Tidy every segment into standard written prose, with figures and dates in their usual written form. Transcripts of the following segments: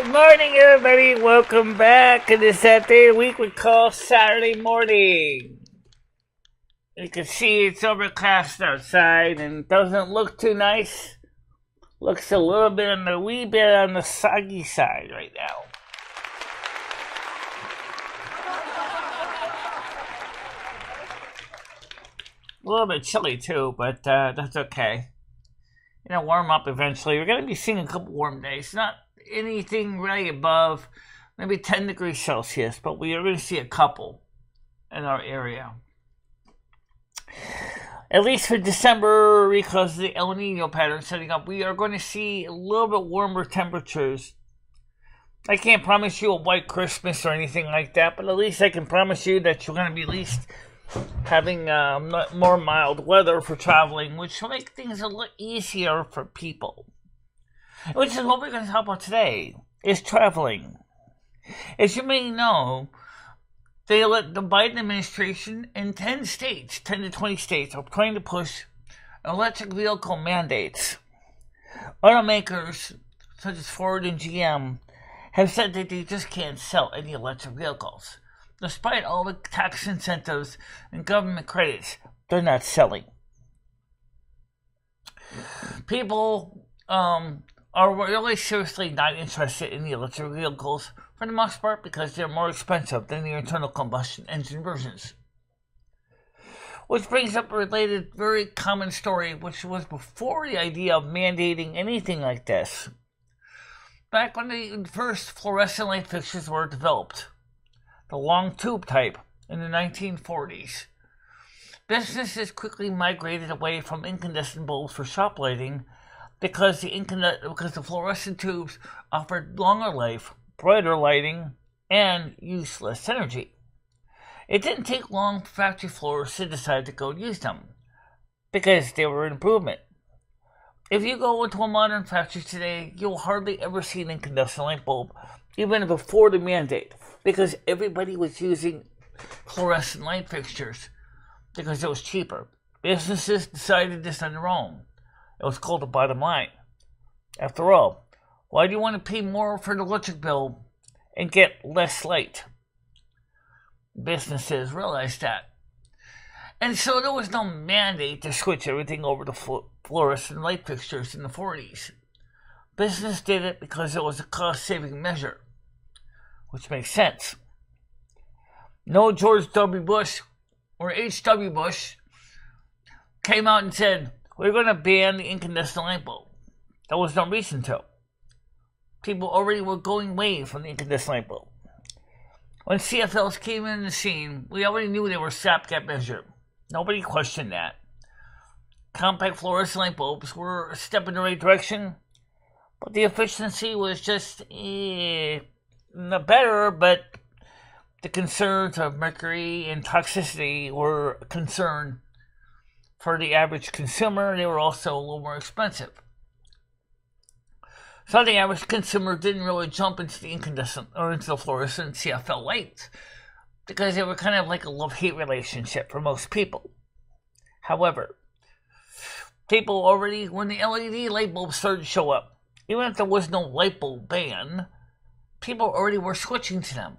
Good morning, everybody. Welcome back. It is that day of the week we call Saturday morning. You can see it's overcast outside and doesn't look too nice. Looks a little bit on the wee bit on the soggy side right now. A little bit chilly too, but that's okay. Warm up eventually. We're going to be seeing a couple warm days. Not anything really above maybe 10 degrees Celsius, but we are going to see a couple in our area. At least for December, because of the El Nino pattern setting up, we are going to see a little bit warmer temperatures. I can't promise you a white Christmas or anything like that, but at least I can promise you that you're going to be at least having more mild weather for traveling, which will make things a little easier for people. Which is what we're going to talk about today, is traveling. As you may know, the Biden administration in 10 to 20 states, are trying to push electric vehicle mandates. Automakers, such as Ford and GM, have said that they just can't sell any electric vehicles. Despite all the tax incentives and government credits, they're not selling. People are really seriously not interested in the electric vehicles for the most part because they're more expensive than the internal combustion engine versions. Which brings up a related, very common story, which was before the idea of mandating anything like this. Back when the first fluorescent light fixtures were developed, the long tube type, in the 1940s, businesses quickly migrated away from incandescent bulbs for shop lighting because the fluorescent tubes offered longer life, brighter lighting, and use less energy. It didn't take long for factory floors to decide to go use them, because they were an improvement. If you go into a modern factory today, you'll hardly ever see an incandescent light bulb, even before the mandate, because everybody was using fluorescent light fixtures because it was cheaper. Businesses decided this on their own. It was called the bottom line. After all, why do you want to pay more for the electric bill and get less light? Businesses realized that. And so there was no mandate to switch everything over to fluorescent light fixtures in the 40s. Business did it because it was a cost-saving measure, which makes sense. No George W. Bush or H.W. Bush came out and said, we're going to ban the incandescent light bulb. There was no reason to. People already were going away from the incandescent light bulb. When CFLs came in the scene, we already knew they were stopgap measure. Nobody questioned that. Compact fluorescent light bulbs were a step in the right direction, but the efficiency was just not better, but the concerns of mercury and toxicity were a concern for the average consumer. They were also a little more expensive. So the average consumer didn't really jump into the incandescent or into the fluorescent CFL lights because they were kind of like a love-hate relationship for most people. However, people already, when the LED light bulbs started to show up, even if there was no light bulb ban, people already were switching to them.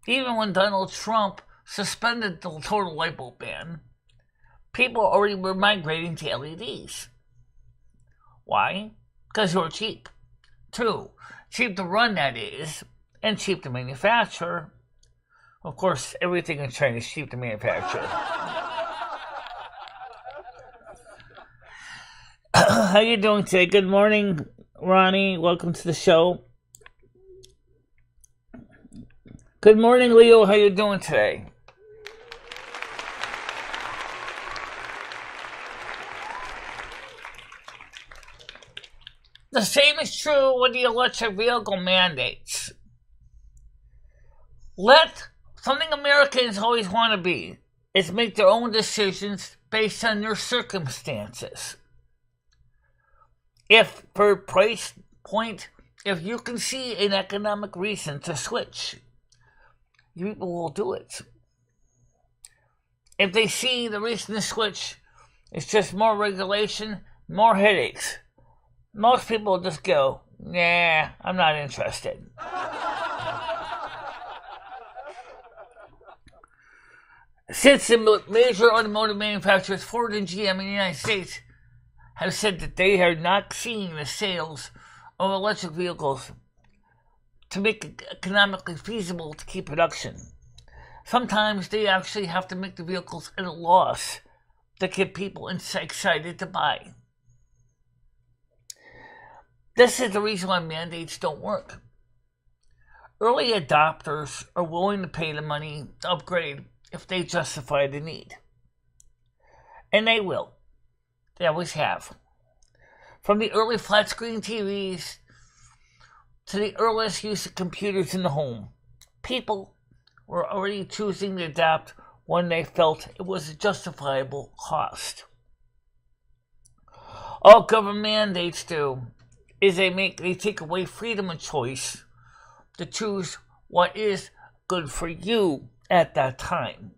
Even when Donald Trump suspended the total light bulb ban, people already were migrating to LEDs. Why? Because they were cheap. 2, cheap to run, that is, and cheap to manufacture. Of course, everything in China is cheap to manufacture. How you doing today? Good morning, Ronnie. Welcome to the show. Good morning, Leo. How you doing today? The same is true with the electric vehicle mandates. Something Americans always want to be is make their own decisions based on their circumstances. If, for price point, if you can see an economic reason to switch, people will do it. If they see the reason to switch is just more regulation, more headaches, most people will just go, Nah, I'm not interested. Since the major automotive manufacturers, Ford and GM in the United States, have said that they are not seeing the sales of electric vehicles to make it economically feasible to keep production. Sometimes they actually have to make the vehicles at a loss to get people excited to buy. This is the reason why mandates don't work. Early adopters are willing to pay the money to upgrade if they justify the need. And they will. They always have. From the early flat screen TVs to the earliest use of computers in the home, people were already choosing to adapt when they felt it was a justifiable cost. All government mandates do is they take away freedom of choice to choose what is good for you at that time.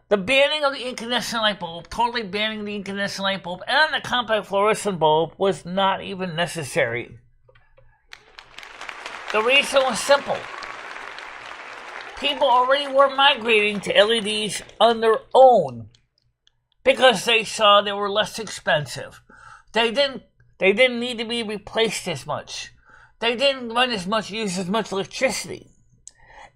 The banning of the incandescent light bulb, totally banning the incandescent light bulb and the compact fluorescent bulb, was not even necessary. The reason was simple. People already were migrating to LEDs on their own because they saw they were less expensive. They didn't need to be replaced as much. They didn't use as much electricity.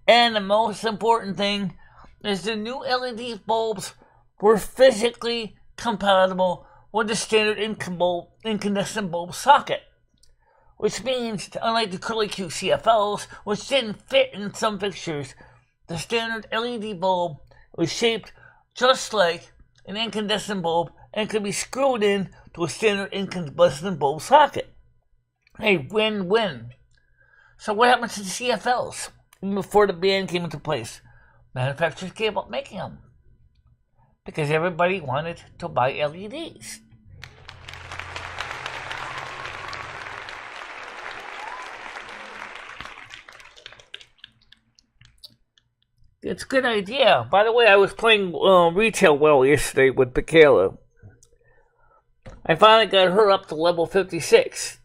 And the most important thing is the new LED bulbs were physically compatible with the standard incandescent bulb socket. Which means, unlike the curly Q CFLs, which didn't fit in some fixtures, the standard LED bulb was shaped just like an incandescent bulb and could be screwed in to a standard incandescent bulb socket. A win-win. So what happened to the CFLs before the ban came into place? Manufacturers gave up making them because everybody wanted to buy LEDs. It's a good idea. By the way, I was playing retail well yesterday with Michele. I finally got her up to level 56.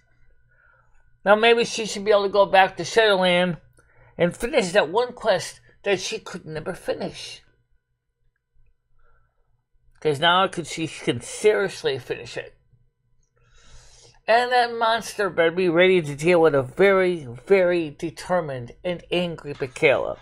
Now maybe she should be able to go back to Shadowland and finish that one quest that she could never finish. Because now she can seriously finish it. And that monster better be ready to deal with a very, very determined and angry Michele.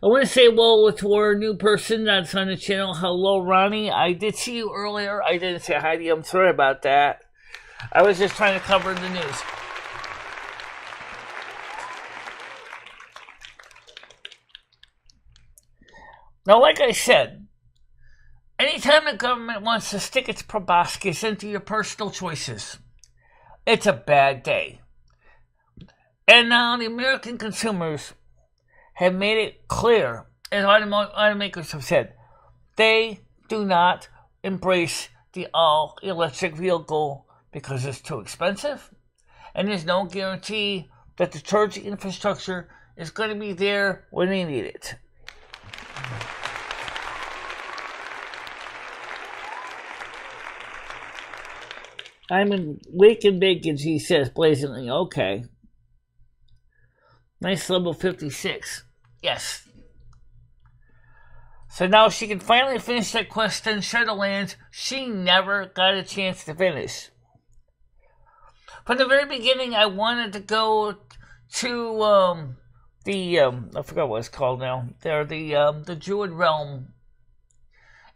I want to say hello to our new person that's on the channel. Hello, Ronnie. I did see you earlier. I didn't say hi to you. I'm sorry about that. I was just trying to cover the news. Now, like I said, anytime the government wants to stick its proboscis into your personal choices, it's a bad day. And now the American consumers have made it clear, as automakers have said, they do not embrace the all-electric vehicle because it's too expensive, and there's no guarantee that the charging infrastructure is going to be there when they need it. I'm in wake and bacon, she says blazingly. Okay. Nice level 56. Yes. So now she can finally finish that quest in Shadowlands she never got a chance to finish. From the very beginning, I wanted to go to I forgot what it's called now. There, the Druid Realm,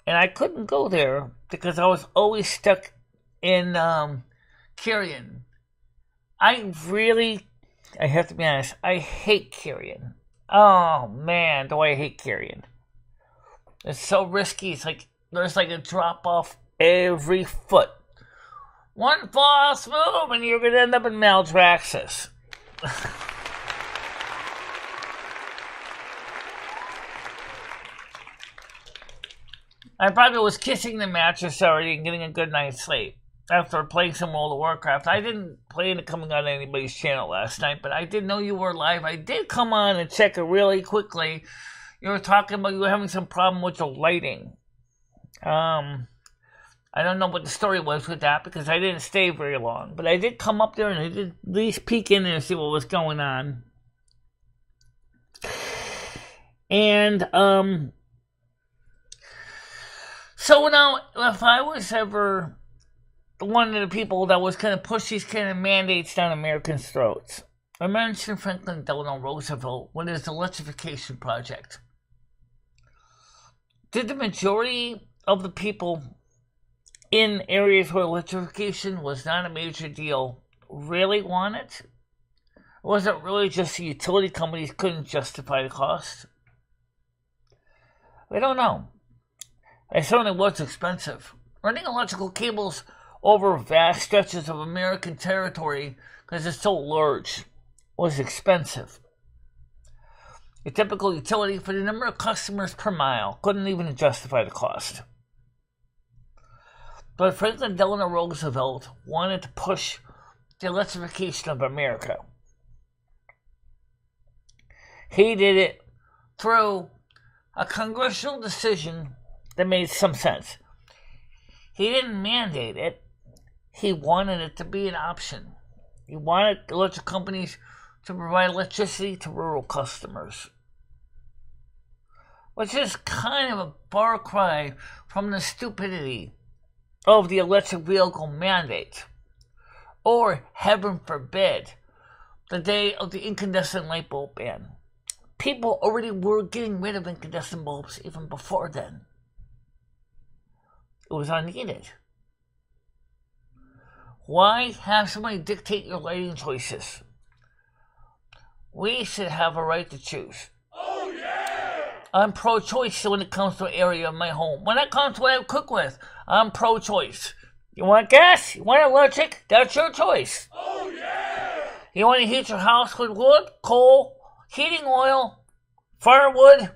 and I couldn't go there because I was always stuck in Kyrian. I have to be honest, I hate Kyrian. Oh man, do I hate Kyrian. It's so risky. It's like there's like a drop off every foot. One false move and you're gonna end up in Maldraxxus. I probably was kissing the mattress already and getting a good night's sleep after playing some World of Warcraft. I didn't play it coming on anybody's channel last night, but I did know you were live. I did come on and check it really quickly, you were talking about you were having some problem with the lighting. I don't know what the story was with that because I didn't stay very long. But I did come up there and I did at least peek in there and see what was going on. And, so now, if I was ever one of the people that was going to push these kind of mandates down Americans' throats, I mentioned Franklin Delano Roosevelt with his electrification project. Did the majority of the people in areas where electrification was not a major deal really want it? Or was it really just the utility companies couldn't justify the cost? I don't know. It certainly was expensive. Running electrical cables over vast stretches of American territory, because it's so large, was expensive. A typical utility for the number of customers per mile couldn't even justify the cost. But Franklin Delano Roosevelt wanted to push the electrification of America. He did it through a congressional decision that made some sense. He didn't mandate it. He wanted it to be an option. He wanted electric companies to provide electricity to rural customers, which is kind of a far cry from the stupidity of the electric vehicle mandate, or, heaven forbid, the day of the incandescent light bulb ban. People already were getting rid of incandescent bulbs even before then. It was unneeded. Why have somebody dictate your lighting choices? We should have a right to choose. Oh, yeah! I'm pro-choice when it comes to an area of my home. When it comes to what I cook with, I'm pro-choice. You want gas? You want electric? That's your choice. Oh, yeah! You want to heat your house with wood, coal, heating oil, firewood,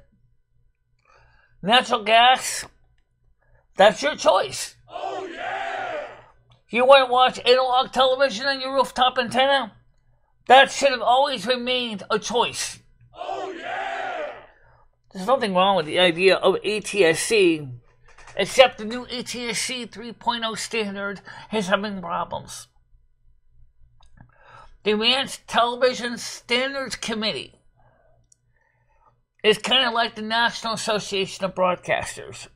natural gas? That's your choice. Oh, yeah! You want to watch analog television on your rooftop antenna? That should have always remained a choice. Oh, yeah! There's nothing wrong with the idea of ATSC, except the new ATSC 3.0 standard is having problems. The Advanced Television Standards Committee is kind of like the National Association of Broadcasters.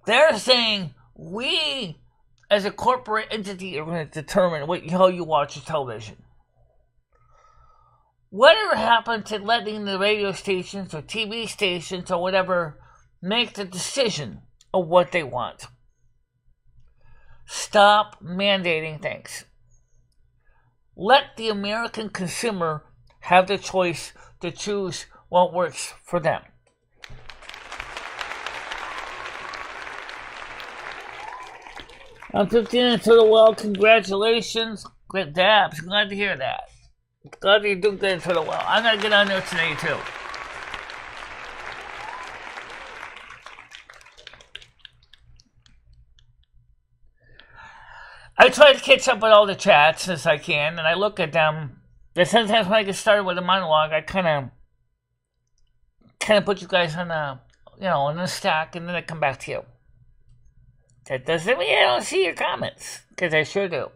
They're saying we, as a corporate entity, are going to determine how you watch your television. Whatever happened to letting the radio stations or TV stations or whatever make the decision of what they want? Stop mandating things. Let the American consumer have the choice to choose what works for them. I'm 15 into the well. Congratulations. Great dabs. Glad to hear that. Glad you're doing good into the well. I'm going to get on there today, too. I try to catch up with all the chats as I can, and I look at them. And sometimes when I get started with a monologue, I kind of put you guys on a stack, and then I come back to you. That doesn't mean I don't see your comments, because I sure do.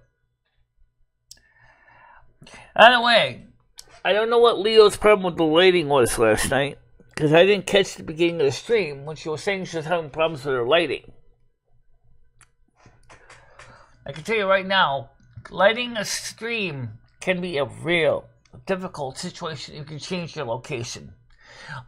Anyway, I don't know what Leo's problem with the lighting was last night, because I didn't catch the beginning of the stream when she was saying she was having problems with her lighting. I can tell you right now, lighting a stream can be a real difficult situation. You can change your location.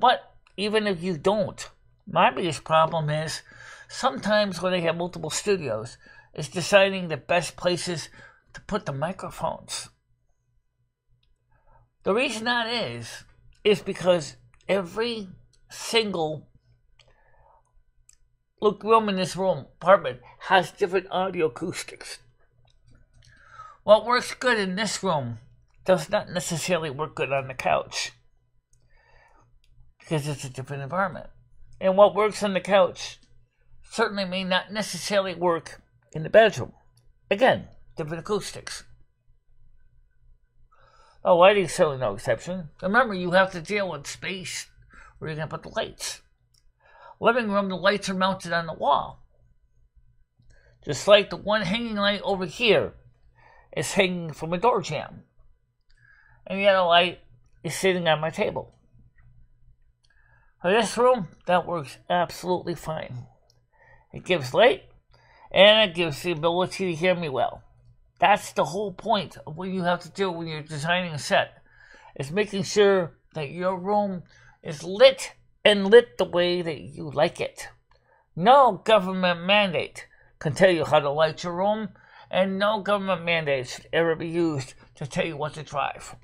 But even if you don't, my biggest problem is sometimes when they have multiple studios, is deciding the best places to put the microphones. The reason that is because every single room in this apartment has different audio acoustics. What works good in this room does not necessarily work good on the couch, because it's a different environment. And what works on the couch certainly may not necessarily work in the bedroom. Again, different acoustics. Oh, lighting's certainly no exception. Remember, you have to deal with space where you're going to put the lights. Living room, the lights are mounted on the wall. Just like the one hanging light over here is hanging from a door jamb. And the other light is sitting on my table. For this room, that works absolutely fine. It gives light, and it gives the ability to hear me well. That's the whole point of what you have to do when you're designing a set, is making sure that your room is lit and lit the way that you like it. No government mandate can tell you how to light your room, and no government mandate should ever be used to tell you what to drive.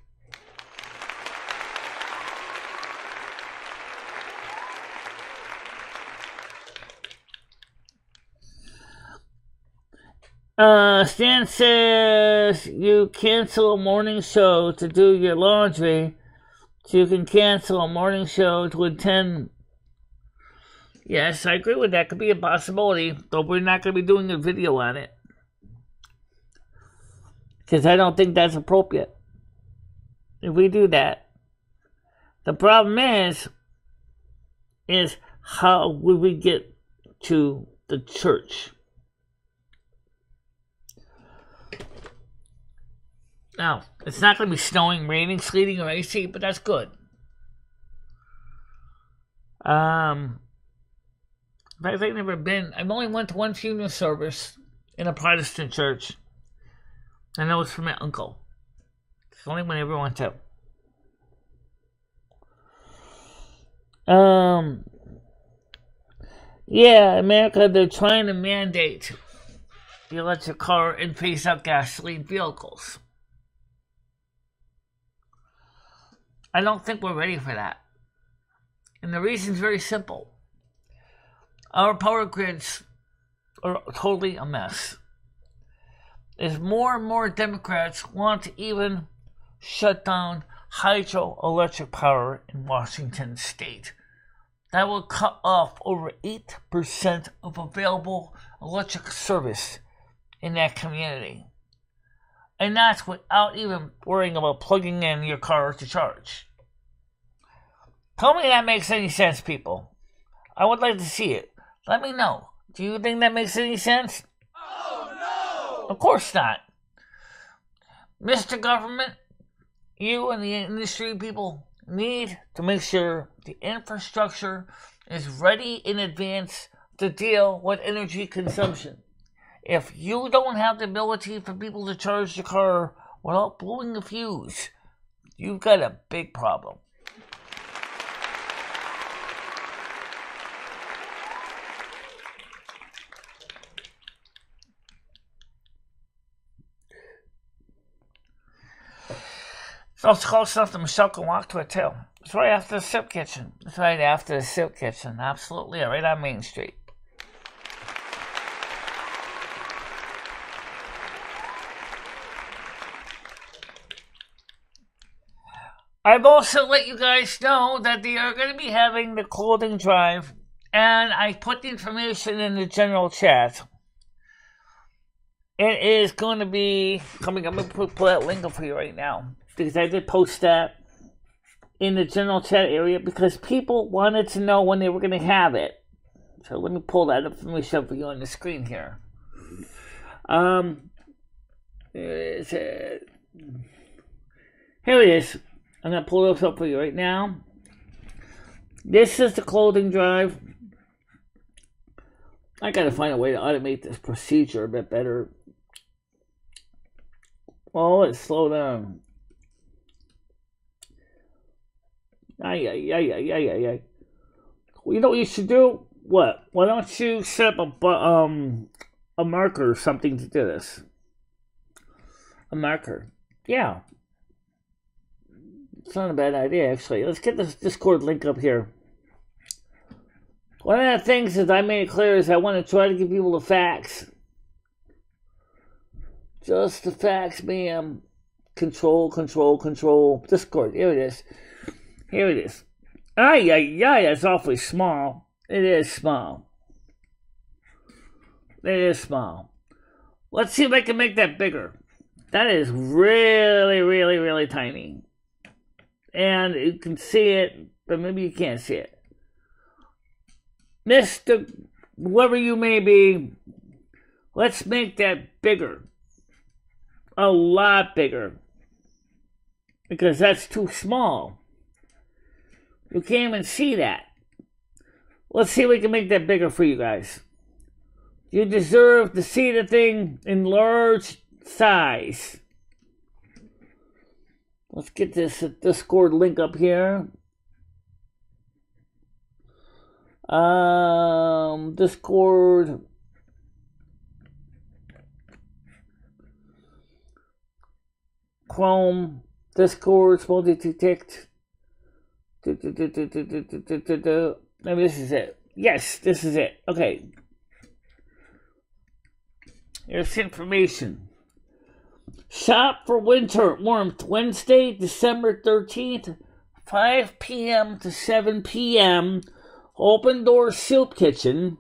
Stan says you cancel a morning show to do your laundry, so you can cancel a morning show to attend. Yes, I agree with that. Could be a possibility, though we're not going to be doing a video on it, because I don't think that's appropriate if we do that. The problem is how would we get to the church? Now, it's not going to be snowing, raining, sleeting, or icy, but that's good. In fact, I've only went to one funeral service in a Protestant church, and that was for my uncle. It's the only one I ever went to. Yeah, America, they're trying to mandate the electric car and phase out gasoline vehicles. I don't think we're ready for that. And the reason is very simple. Our power grids are totally a mess. As more and more Democrats want to even shut down hydroelectric power in Washington state, that will cut off over 8% of available electric service in that community. And that's without even worrying about plugging in your car to charge. Tell me that makes any sense, people. I would like to see it. Let me know. Do you think that makes any sense? Oh no! Of course not. Mr. Government, you and the industry people need to make sure the infrastructure is ready in advance to deal with energy consumption. If you don't have the ability for people to charge the car without blowing the fuse, you've got a big problem. It's also close enough that Michelle can walk to it too. It's right after the soup kitchen. It's right after the soup kitchen. Absolutely, right on Main Street. I've also let you guys know that they are going to be having the clothing drive, and I put the information in the general chat. It is going to be coming. I'm going to put that link up for you right now, because I did post that in the general chat area because people wanted to know when they were going to have it. So let me pull that information up for you on the screen here. Here it is. I'm going to pull this up for you right now. This is the clothing drive. I got to find a way to automate this procedure a bit better. Oh, let's slow down. Ay. You know what you should do? What? Why don't you set up a marker or something to do this? A marker. Yeah. It's not a bad idea, actually. Let's get this Discord link up here. One of the things that I made it clear is I want to try to give people the facts. Just the facts, ma'am. Control. Discord. Here it is. It's awfully small. It is small. Let's see if I can make that bigger. That is really tiny. And you can see it but maybe you can't see it. Mr. Whoever you may be, let's make that bigger. A lot bigger. Because that's too small. You can't even see that. Let's see if we can make that bigger for you guys. You deserve to see the thing in large size. Let's get this Discord link up here. Discord. Chrome. Discord. Multi-ticked. Maybe this is it. Yes, this is it. Okay. Here's information. Shop for winter warmth Wednesday, December 13th, 5 p.m. to 7 p.m. Open door soup kitchen.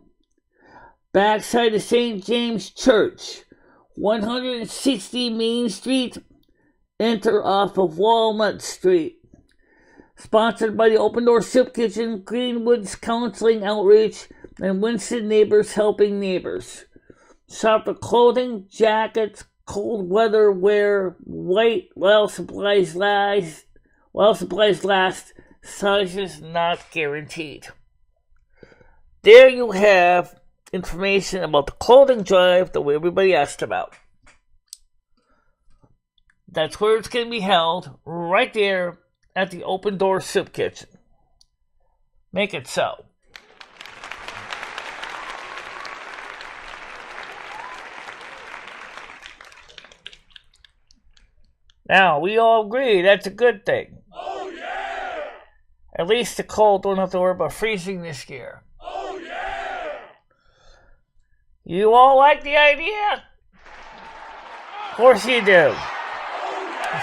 Backside of St. James Church. 160 Main Street. Enter off of Walnut Street. Sponsored by the Open Door Soup Kitchen, Greenwood's Counseling Outreach, and Winston Neighbors Helping Neighbors. Shop for clothing, jackets, cold weather wear, white, while supplies last, sizes not guaranteed. There you have information about the clothing drive that everybody asked about. That's where it's going to be held, right there at the Open Door Soup Kitchen. Make it so. Now, we all agree that's a good thing. Oh, yeah! At least the cold don't have to worry about freezing this year. Oh, yeah! You all like the idea? Of course you do.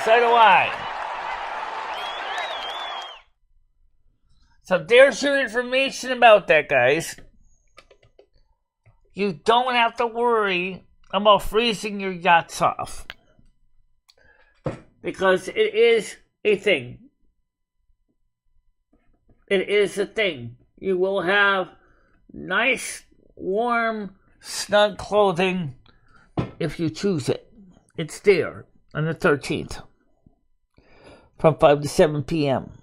So do I. So there's your information about that, guys. You don't have to worry about freezing your yachts off. Because it is a thing. It is a thing. You will have nice, warm, snug clothing if you choose it. It's there on the 13th from 5 to 7 p.m.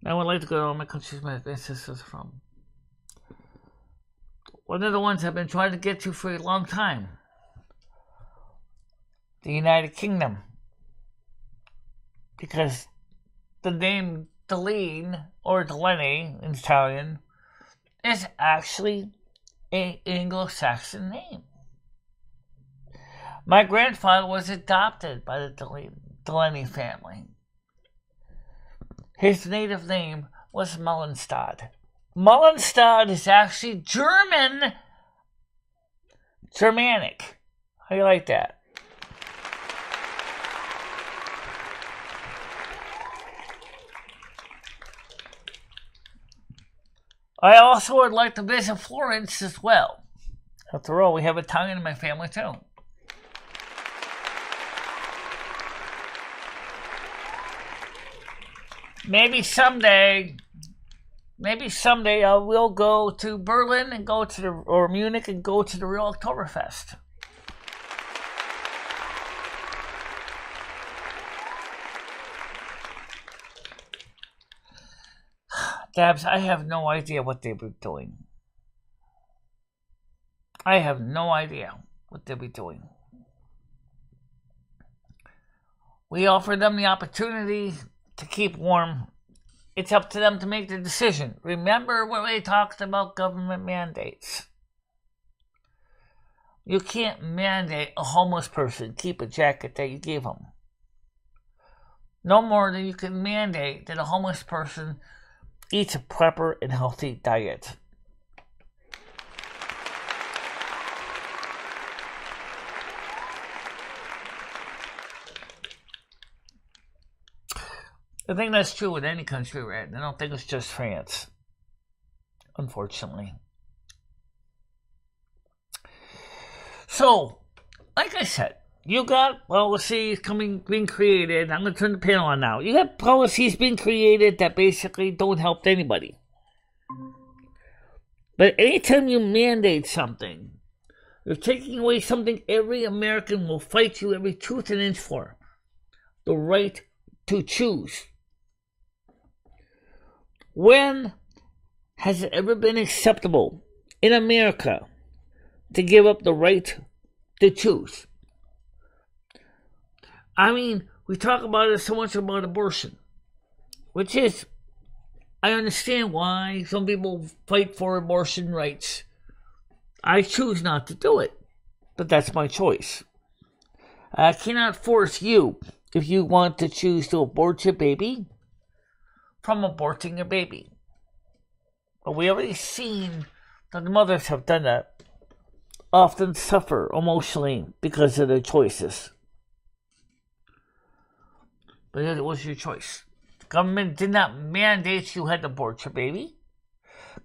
I would like to go to all my countries my ancestors from. One of the ones I've been trying to get to for a long time. The United Kingdom. Because the name Dalene, or Delaney in Italian, is actually an Anglo-Saxon name. My grandfather was adopted by the Delaney family. His native name was Mullenstad. Mullenstad is actually Germanic. How do you like that? I also would like to visit Florence as well. After all, we have Italian in my family too. Maybe someday I will go to Berlin and or Munich and go to the real Oktoberfest. Dabs, I have no idea what they were doing. I have no idea what they'll be doing. We offer them the opportunity to keep warm. It's up to them to make the decision. Remember when we talked about government mandates? You can't mandate a homeless person keep a jacket that you gave them. No more than you can mandate that a homeless person eats a proper and healthy diet. I think that's true in any country we're in. I don't think it's just France, unfortunately. So, like I said, You got policies being created. I'm going to turn the panel on now. You got policies being created that basically don't help anybody. But anytime you mandate something, you're taking away something every American will fight you every tooth and inch for. The right to choose. When has it ever been acceptable in America to give up the right to choose? I mean, we talk about it so much about abortion, which is, I understand why some people fight for abortion rights. I choose not to do it, but that's my choice. I cannot force you, if you want to choose to abort your baby, from aborting your baby. But we already seen that the mothers have done that, often suffer emotionally because of their choices. But it was your choice. Government did not mandate you had to abort your baby.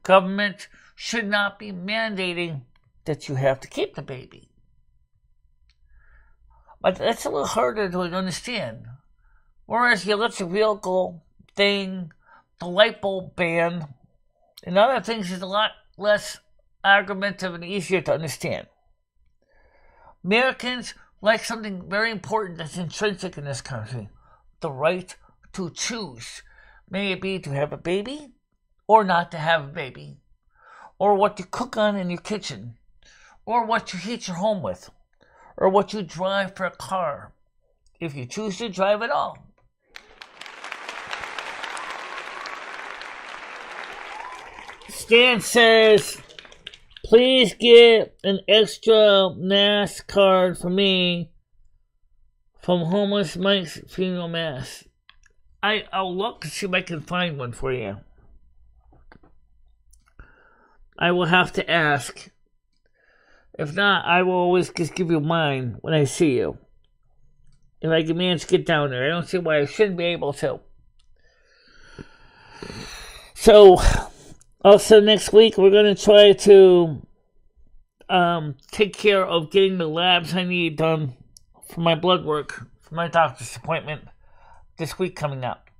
Government should not be mandating that you have to keep the baby. But that's a little harder to understand. Whereas the electric vehicle thing, the light bulb ban, and other things is a lot less argumentative and easier to understand. Americans like something very important that's intrinsic in this country. The right to choose. May it be to have a baby or not to have a baby. Or what you cook on in your kitchen. Or what you heat your home with. Or what you drive for a car. If you choose to drive at all. Stan says, please get an extra NASQ card for me from Homeless Mike's funeral mass. I'll look to see if I can find one for you. I will have to ask. If not, I will always just give you mine when I see you. If I can manage to get down there. I don't see why I shouldn't be able to. So, also next week we're going to try to take care of getting the labs I need done for my blood work, for my doctor's appointment this week coming up.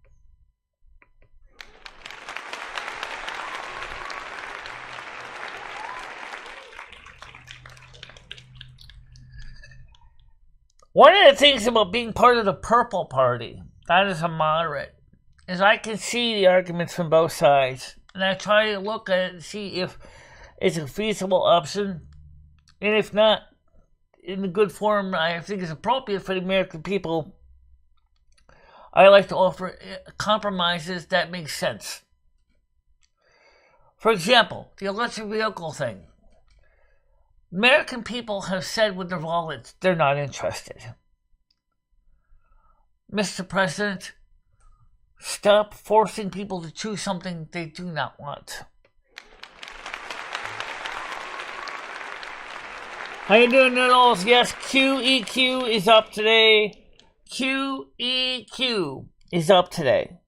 One of the things about being part of the Purple Party, that is a moderate, is I can see the arguments from both sides. And I try to look at it and see if it's a feasible option. And if not, in the good form I think is appropriate for the American people, I like to offer compromises that make sense. For example, the electric vehicle thing. American people have said with their wallets they're not interested. Mr. President, stop forcing people to choose something they do not want. How you doing, Noodles? Yes, QEQ is up today. QEQ is up today.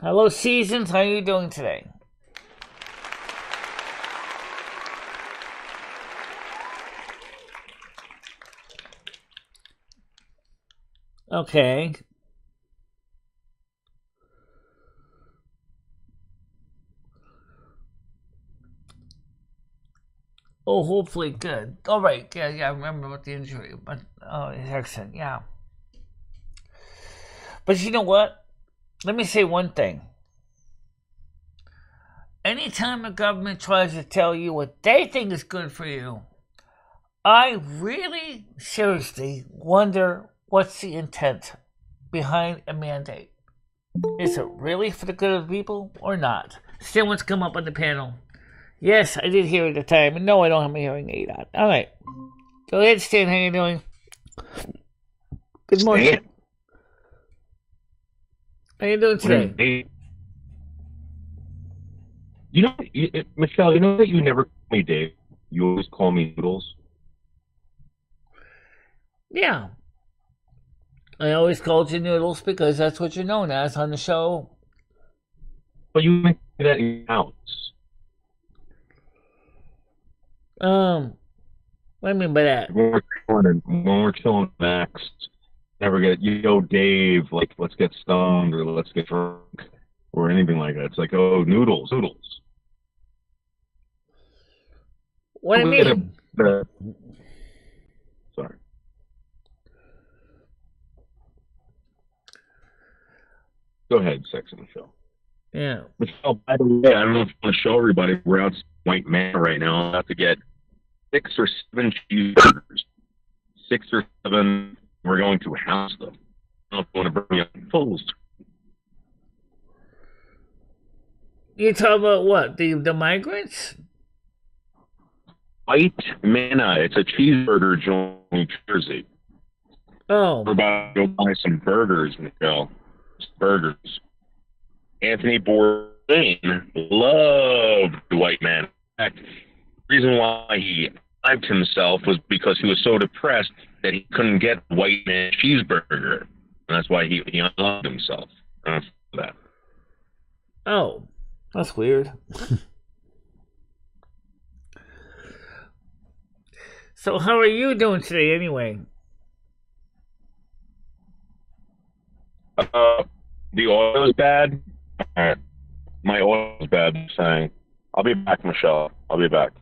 Hello, Seasons. How are you doing today? Okay. Oh, hopefully good. All right. Yeah, I remember about the injury. But, excellent. Yeah. But you know what? Let me say one thing. Anytime a government tries to tell you what they think is good for you, I really seriously wonder what's the intent behind a mandate. Is it really for the good of the people or not? Still wants to come up on the panel. Yes, I did hear at the time. And no, I don't have my hearing aid on. All right. Go ahead, Stan. How you doing? Good morning. Stan. How you doing today? Hey. Michelle, you know that you never call me Dave. You always call me Noodles. Yeah. I always called you Noodles because that's what you're known as on the show. But you make that in your house. What do you mean by that? When we're chilling Max, never get, yo, Dave, like, let's get stoned or let's get drunk or anything like that. It's like, oh, noodles. What do you mean? Sorry. Go ahead, Sexy Michelle. Yeah. Michelle, by the way, I don't know if you want to show everybody, we're out White Man right now. I have to get 6 or 7 cheeseburgers. 6 or 7. We're going to house them. I don't know if you want to bring me up full. You talking about what? The migrants? White Manna. It's a cheeseburger joint in New Jersey. Oh. We're about to go buy some burgers, Michelle. Burgers. Anthony Bourdain loved the White Man. In fact, the reason why he lived himself was because he was so depressed that he couldn't get the White Man cheeseburger. And that's why he unloved himself. That. Oh, that's weird. So how are you doing today anyway? The oil is bad. My oil is bad. I'm saying, I'll be back, Michelle. I'll be back.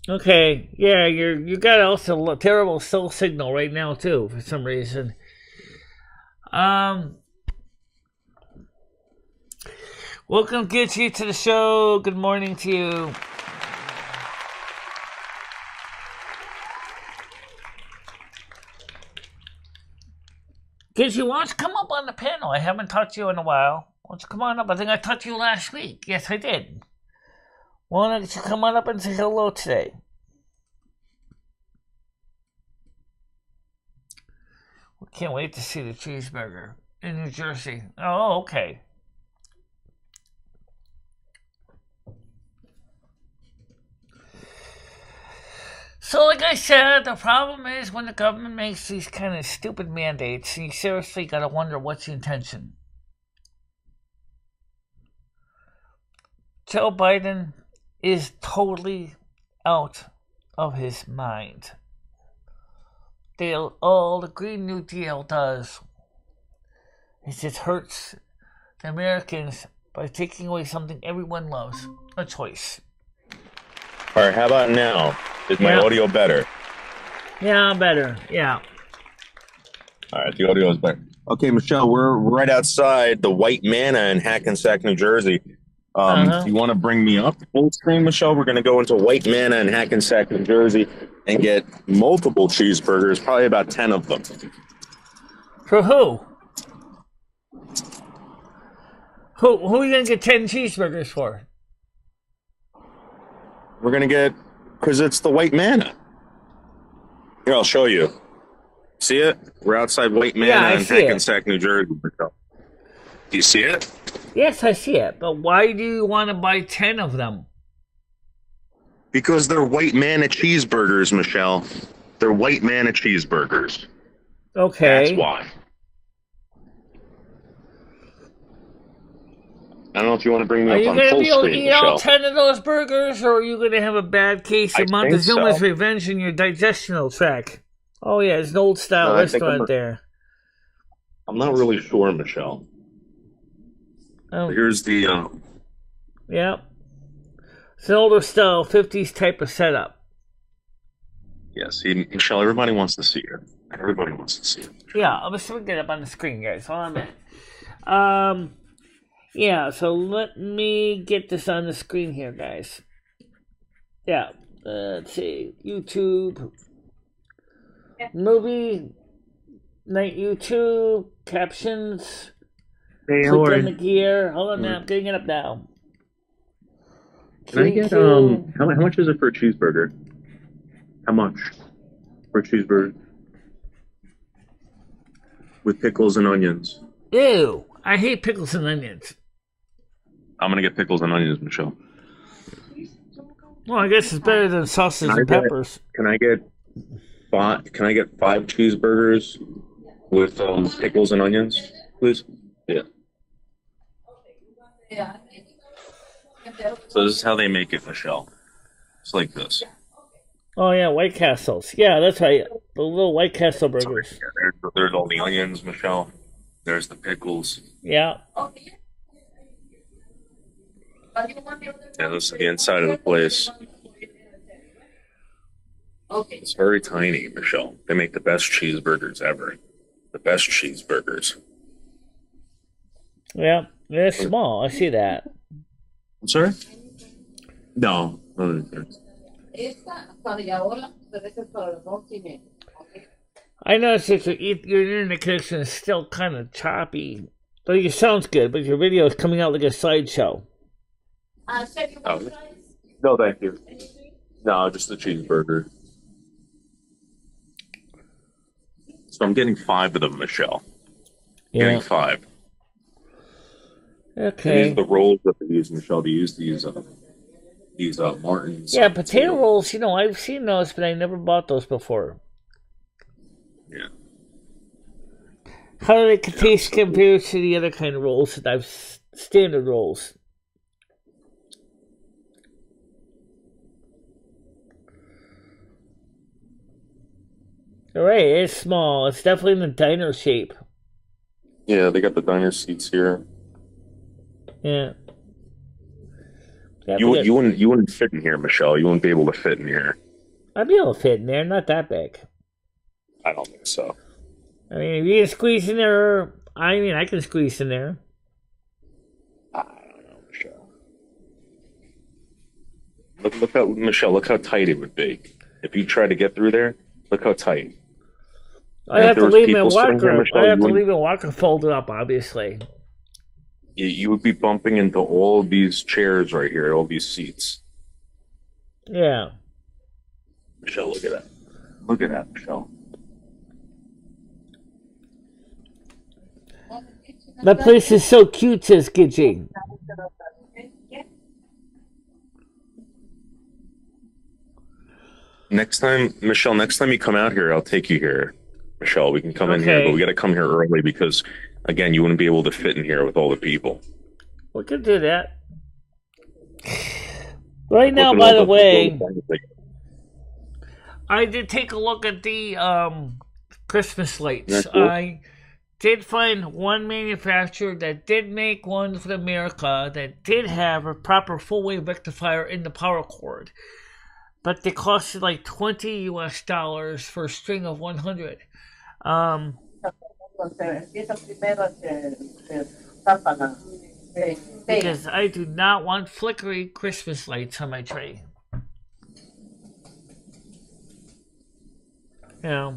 Okay, yeah, you got also a terrible cell signal right now too for some reason. Welcome, Gitchy, to the show. Good morning to you. Gitchy, why don't you come up on the panel? I haven't talked to you in a while. Why don't you come on up? I think I talked to you last week. Yes, I did. Why don't you come on up and say hello today? We can't wait to see the cheeseburger in New Jersey. Oh, okay. So, like I said, the problem is when the government makes these kind of stupid mandates, you seriously gotta wonder what's the intention. Joe Biden is totally out of his mind. All the Green New Deal does is it hurts the Americans by taking away something everyone loves, a choice. All right, how about now? Is my audio better? Yeah, better. Yeah. All right, the audio is better. Okay, Michelle, we're right outside the White Manna in Hackensack, New Jersey. You want to bring me up full screen, Michelle? We're going to go into White Manna in Hackensack, New Jersey, and get multiple cheeseburgers, probably about 10 of them. For who? Who are you going to get 10 cheeseburgers for? We're going to get, because it's the White Manna. Here, I'll show you. See it? We're outside White Manna in Hackensack, New Jersey. Do you see it? Yes, I see it. But why do you want to buy 10 of them? Because they're White Manna cheeseburgers, Michelle. They're White Manna cheeseburgers. Okay. That's why. I don't know if you want to bring me up on full screen, Michelle. Are you going to be able to eat all 10 of those burgers, or are you going to have a bad case of Montezuma's Revenge in your digestional tract? Oh, yeah, it's an old-style restaurant there. I'm not really sure, Michelle. Here's the... Yeah. It's an older-style, 50s type of setup. Yes, Michelle, everybody wants to see it. Everybody wants to see it. Yeah, I'm just going to get up on the screen, guys. Hold on a minute. Yeah, so let me get this on the screen here, guys. Yeah, let's see. YouTube. Movie. Night YouTube. Captions. Hey, click on the gear. Hold on now, I'm getting it up now. Can I get, how much is it for a cheeseburger? How much for a cheeseburger? With pickles and onions. Ew, I hate pickles and onions. I'm going to get pickles and onions, Michelle. Well, I guess it's better than sausage and peppers. Can I get 5 cheeseburgers with pickles and onions, please? Yeah. So this is how they make it, Michelle. It's like this. Oh yeah, White Castles. Yeah, that's right. The little White Castle burgers. There's all the onions, Michelle. There's the pickles. Yeah. Yeah, this is the inside of the place. It's very tiny, Michelle. They make the best cheeseburgers ever. The best cheeseburgers. Yeah. They're small. I see that. I'm sorry? No. I noticed that your internet connection is still kind of choppy. But it sounds good, but your video is coming out like a slideshow. Oh. No, thank you. No, just the cheeseburger. So I'm getting 5 of them, Michelle. Yeah. Getting 5. Okay. These are the rolls that they use, Michelle. They use these Martins. Yeah, potato rolls, I've seen those, but I never bought those before. Yeah. How do they taste compared to the other kind of rolls that I've standard rolls? All right, it's small. It's definitely in the diner shape. Yeah, they got the diner seats here. Yeah. You wouldn't fit in here, Michelle. You wouldn't be able to fit in here. I'd be able to fit in there. Not that big. I don't think so. I mean, if you can squeeze in there, I can squeeze in there. I don't know, Michelle. Look how tight it would be. If you try to get through there, look how tight. I have to leave my walker. I have to leave my walker folded up, obviously. You would be bumping into all these chairs right here, all these seats. Yeah. Michelle, look at that. Look at that, Michelle. That place is so cute, says Gidgey. Next time you come out here, I'll take you here. Michelle, we can come in here, but we got to come here early because, again, you wouldn't be able to fit in here with all the people. We could do that. Right now, by the way, I did take a look at the Christmas lights. I did find one manufacturer that did make one for America that did have a proper full-wave rectifier in the power cord. But they costed like $20 US for a string of 100. Because I do not want flickery Christmas lights on my tree. Yeah.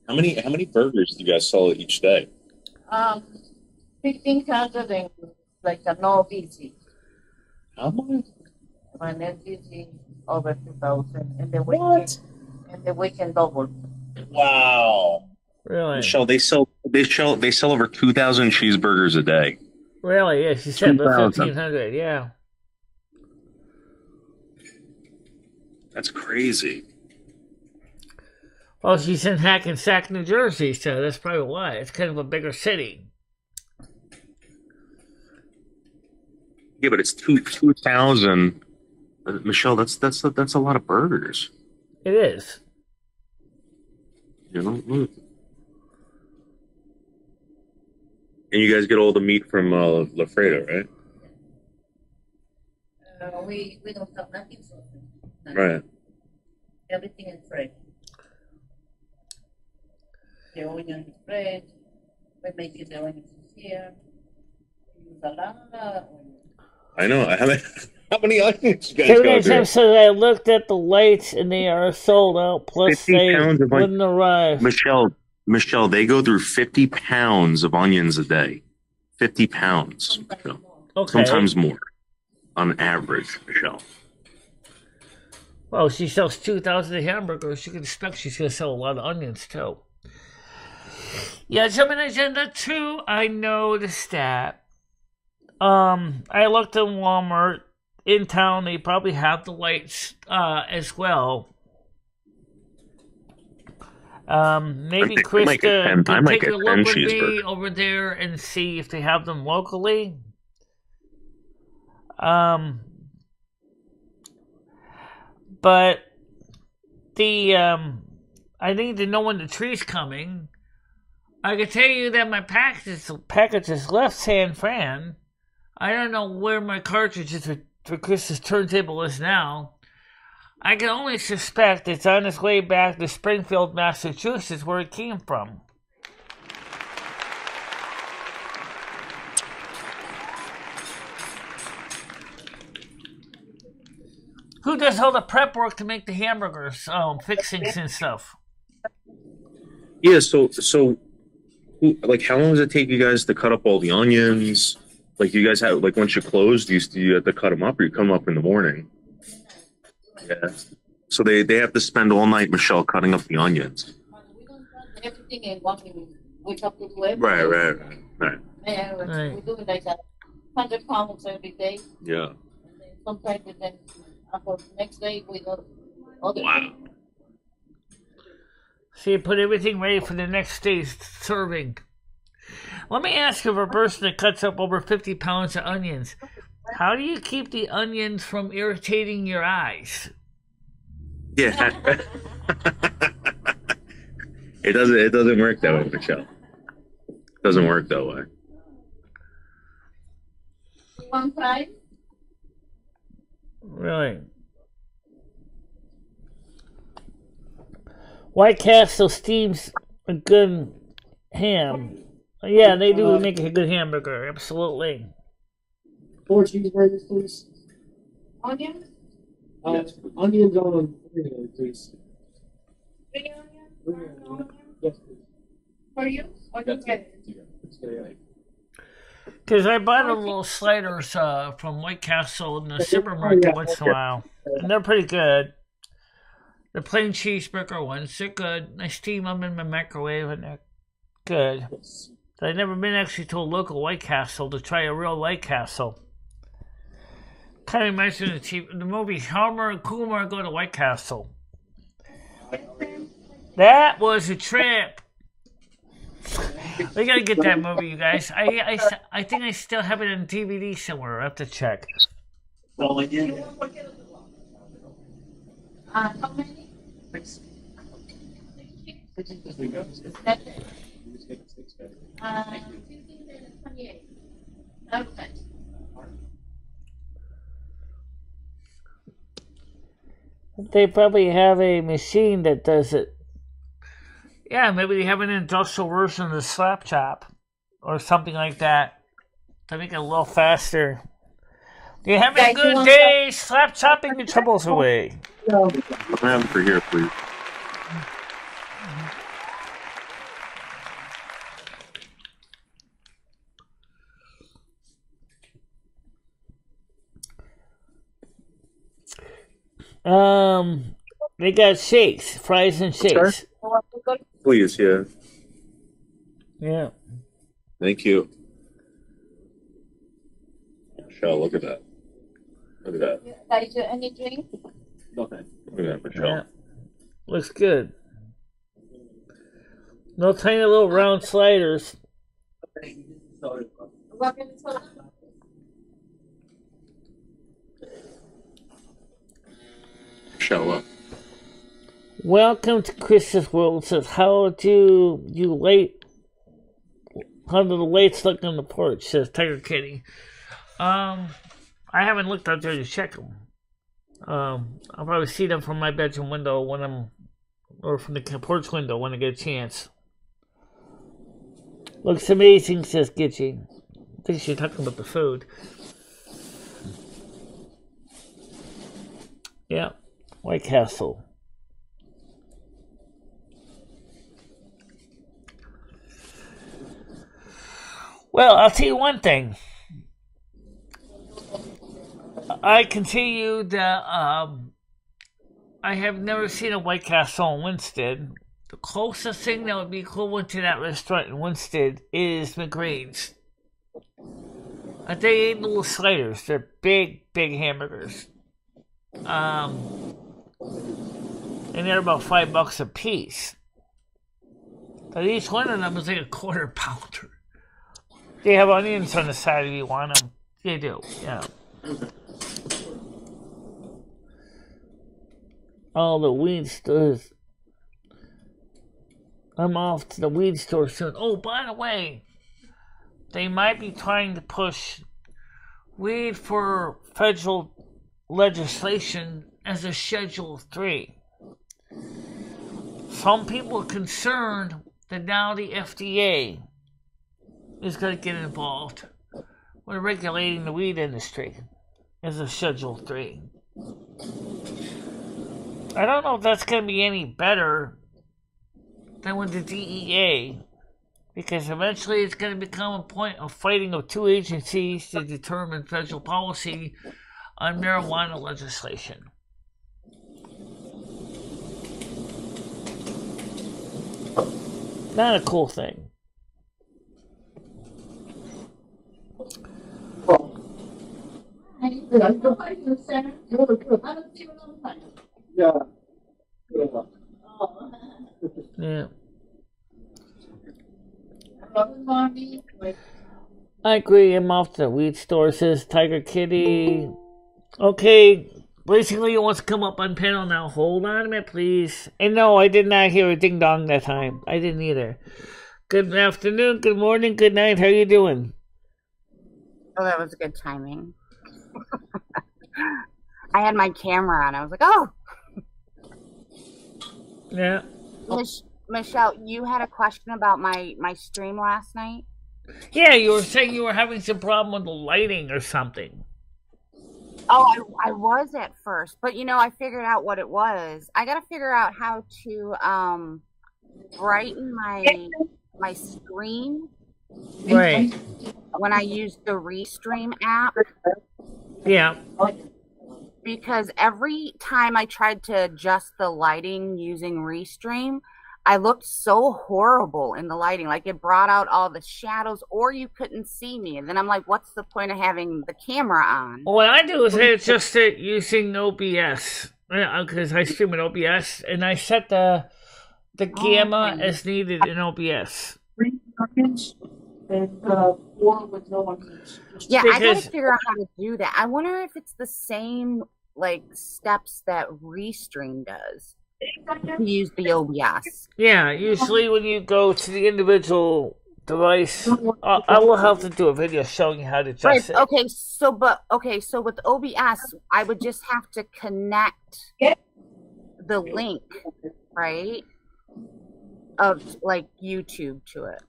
How many burgers do you guys sell each day? 1,500 and like a no busy. How much? My net busy over 2,000 and the weekend and the weekend double. Wow. Really? Michelle, they sell over 2,000 cheeseburgers a day. Really? Yeah, she said about 1,500. Yeah. That's crazy. Well, she's in Hackensack, New Jersey, so that's probably why. It's kind of a bigger city. Yeah, but it's 2,000. Michelle, that's a lot of burgers. It is. You know. And you guys get all the meat from Lafredo, right? We don't have nothing so Right. everything is fresh. The onion is fresh. We make it the onions here. We use a lot of onion. I know. How many onions you guys got there? So I looked at the lights and they are sold out. Plus, they wouldn't arrive. Michelle, they go through 50 pounds of onions a day. 50 pounds. Okay. Sometimes more, on average, Michelle. Well, she sells 2,000 hamburgers. You can expect she's going to sell a lot of onions, too. Yeah, jumping agenda 2, I noticed that. I looked in Walmart in town. They probably have the lights as well. Maybe Krista can take a look with me over there and see if they have them locally. But the I need to know when the tree's coming. I can tell you that my package is left San Fran. I don't know where my cartridges for Chris's turntable is now. I can only suspect it's on its way back to Springfield, Massachusetts, where it came from. Who does all the prep work to make the hamburgers, fixings and stuff? Yeah, so like, how long does it take you guys to cut up all the onions? Like, you guys have, like, once you close, do you have to cut them up, or you come up in the morning? Yeah. So they have to spend all night, Michelle, cutting up the onions. We don't run everything in 1 minute. We have to do everything. Right. And we do like 100 pounds every day. Yeah. And then sometimes then after the next day we do other Wow. So you put everything ready for the next day's serving. Let me ask you, for a person that cuts up over 50 pounds of onions, how do you keep the onions from irritating your eyes? Yeah. It doesn't work that way, Michelle. It doesn't work that way. One fry. Really? White Castle steams a good ham. Yeah, they do make a good hamburger, absolutely. 4 cheeseburgers, please. Onions? Onions on 3, please. 3 onions? 3 onions. Yes, please. For you? Or you get it? Because I buy the little sliders from White Castle in the supermarket once in a while, and they're pretty good. The plain cheeseburger ones, they're good. I steam them in my microwave, and they're good. But I've never been actually to a local White Castle to try a real White Castle. Kind of reminds me of the movie Homer and Kumar Go to White Castle. That was a trip. We gotta get that movie, you guys. I think I still have it on DVD somewhere. I have to check. How many? 6. That's it. 28. Okay. They probably have a machine that does it. Yeah, maybe they have an industrial version of the slap chop or something like that to make it a little faster. Do you have a good day? Slap chopping your troubles away. I'm having for here, please. They got shakes, fries and shakes. Please, yeah. Yeah. Thank you. Michelle, look at that. Look at that. Is there any drink? Nothing. Look at that, Michelle. Yeah. Looks good. No tiny little round sliders. Michelle, up. Welcome to Chris's World. It says, how do the lights look on the porch? Says Tiger Kitty. I haven't looked out there to check them. I'll probably see them from my bedroom window or from the porch window when I get a chance. Looks amazing, says Gitchy. I think she's talking about the food. Yeah, White Castle. Well, I'll tell you one thing. I can tell you that I have never seen a White Castle in Winston. The closest thing that would be equivalent to that restaurant in Winston is McGrain's. They ain't little sliders. They're big, big hamburgers. And they're about $5 a piece. But each one of them is like a quarter pounder. They have onions on the side if you want them. They do, yeah. all the weed stores. I'm off to the weed store soon. Oh, by the way, they might be trying to push weed for federal legislation as a Schedule 3. Some people are concerned that now the FDA is going to get involved with regulating the weed industry as a Schedule 3. I don't know if that's going to be any better than with the DEA, because eventually it's going to become a point of fighting of two agencies to determine federal policy on marijuana legislation. Not a cool thing. Yeah. Yeah. I agree. I'm off to the weed store, says Tiger Kitty. Okay, basically he wants to come up on panel now. Hold on a minute, please. And no, I did not hear a ding dong that time. I didn't either. Good afternoon, good morning, good night. How you doing? Oh, that was good timing. I had my camera on. I was like, oh. Yeah. Michelle, you had a question about my stream last night? Yeah, you were saying you were having some problem with the lighting or something. Oh, I was at first, but I figured out what it was. I got to figure out how to brighten my screen. Right. When I use the Restream app. Yeah. Because every time I tried to adjust the lighting using Restream, I looked so horrible in the lighting. Like it brought out all the shadows, or you couldn't see me. And then I'm like, what's the point of having the camera on? What I do is I adjust it using OBS. Because I stream with OBS, and I set the gamma as needed in OBS. 3 seconds and 4 with no one. Yeah, I gotta figure out how to do that. I wonder if it's the same steps that Restream does to use the OBS. Yeah, usually when you go to the individual device, I will have to do a video showing you how to adjust it. Okay, so with OBS, I would just have to connect the link, right, of YouTube to it,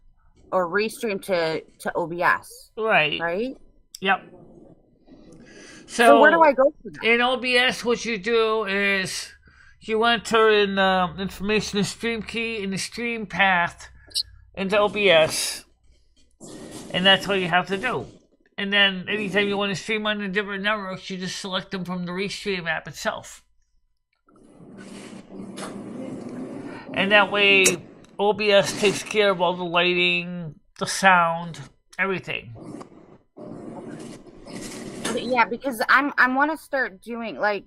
or Restream to OBS. Right. Yep. So where do I go for that? In OBS, what you do is you enter in information, the stream key, and the stream path into OBS, and that's what you have to do. And then anytime you want to stream on the different networks, you just select them from the Restream app itself. And that way, OBS takes care of all the lighting, the sound, everything. Yeah, because I want to start doing like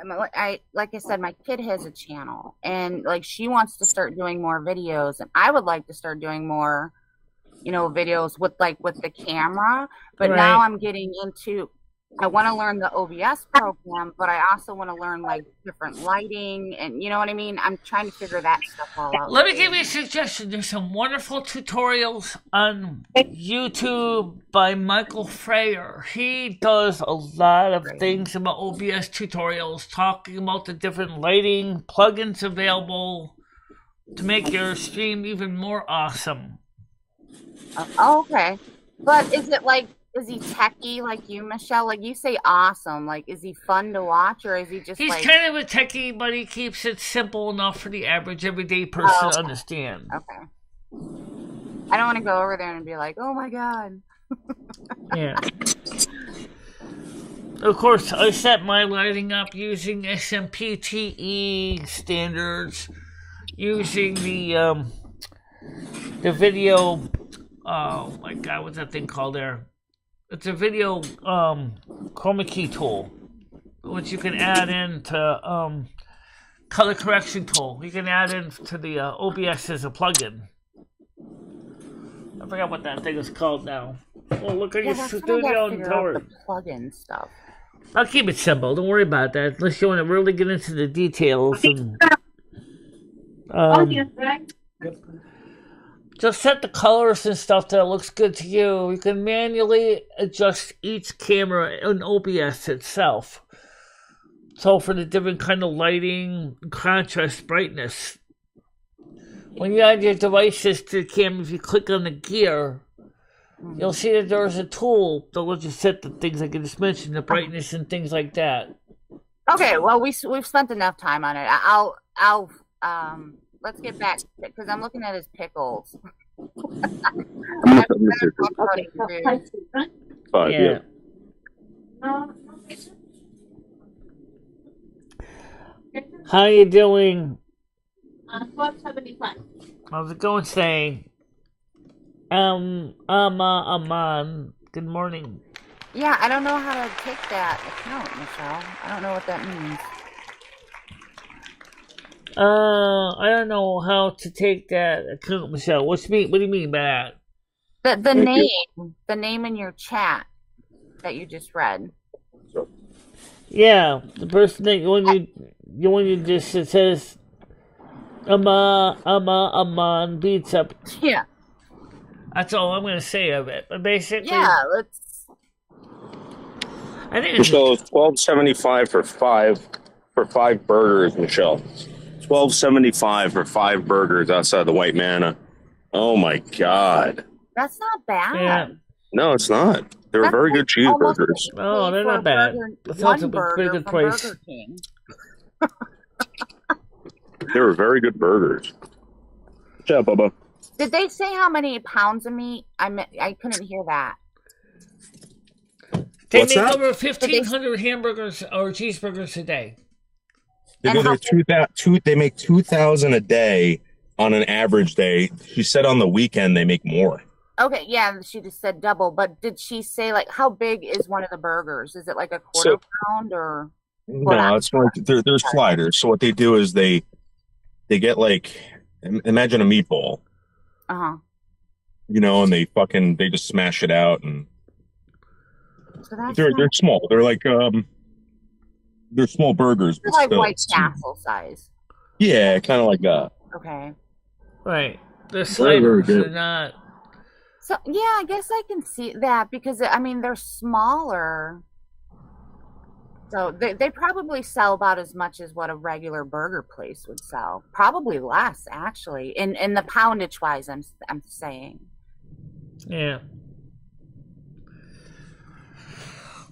I said, my kid has a channel, and she wants to start doing more videos, and I would like to start doing more, videos with the camera. But now I'm getting into, I want to learn the OBS program, but I also want to learn different lighting, and you know what I mean? I'm trying to figure that stuff all out. Let me give you a suggestion. There's some wonderful tutorials on YouTube by Michael Freyer. He does a lot of things about OBS tutorials, talking about the different lighting plugins available to make your stream even more awesome. Okay. But is it is he techie like you, Michelle? You say awesome. is he fun to watch, or is he just He's kind of a techie, but he keeps it simple enough for the average everyday person to understand. Okay. I don't want to go over there and be like, oh my God. Yeah. Of course, I set my lighting up using SMPTE standards, using the video, oh my God, what's that thing called there? It's a video chroma key tool, which you can add in to color correction tool. You can add in to the OBS as a plugin. I forgot what that thing is called now. Oh, look at your studio and tower. Plugin stuff. I'll keep it simple. Don't worry about that. Unless you want to really get into the details. And, just set the colors and stuff that looks good to you. You can manually adjust each camera in OBS itself. So for the different kind of lighting, contrast, brightness. When you add your devices to the camera, if you click on the gear, you'll see that there's a tool that lets you set the things like I just mentioned, the brightness and things like that. Okay, well we've spent enough time on it. I'll let's get back because I'm looking at his pickles. Yeah. How you doing? 1275. How's it going, say? Aman. Good morning. Yeah, I don't know how to take that account, Michelle. I don't know what that means. I don't know how to take that account, Michelle. What do you mean by that? The name in your chat that you just read. Yeah, the person that when you just it says Aman beats up. Yeah. That's all I'm gonna say of it. But basically, yeah, let's. I think Michelle, it's $12.75 for five burgers, Michelle. $12.75 for 5 burgers outside the White Manna. Oh my God. That's not bad. Yeah. No, it's not. They were very good cheeseburgers. Oh, they're not bad. That sounds like a pretty good price. They were very good burgers. Good job, Bubba. Did they say how many pounds of meat? I couldn't hear that. They make over 1,500 hamburgers or cheeseburgers a day. They make 2,000 a day on an average day. She said on the weekend they make more. Okay, yeah, she just said double, but did she say like how big is one of the burgers? Is it like a quarter pound or? No, it's like they're sliders. So what they do is they get like imagine a meatball. Uh-huh. You know, and they just smash it out and so that's they're small. They're like they're small burgers. They're like White Castle size. Yeah, kind of like that. Okay. Right. They're sliders. They're not. So yeah, I guess I can see that because I mean they're smaller. So they probably sell about as much as what a regular burger place would sell. Probably less, actually. In the poundage wise, I'm saying. Yeah.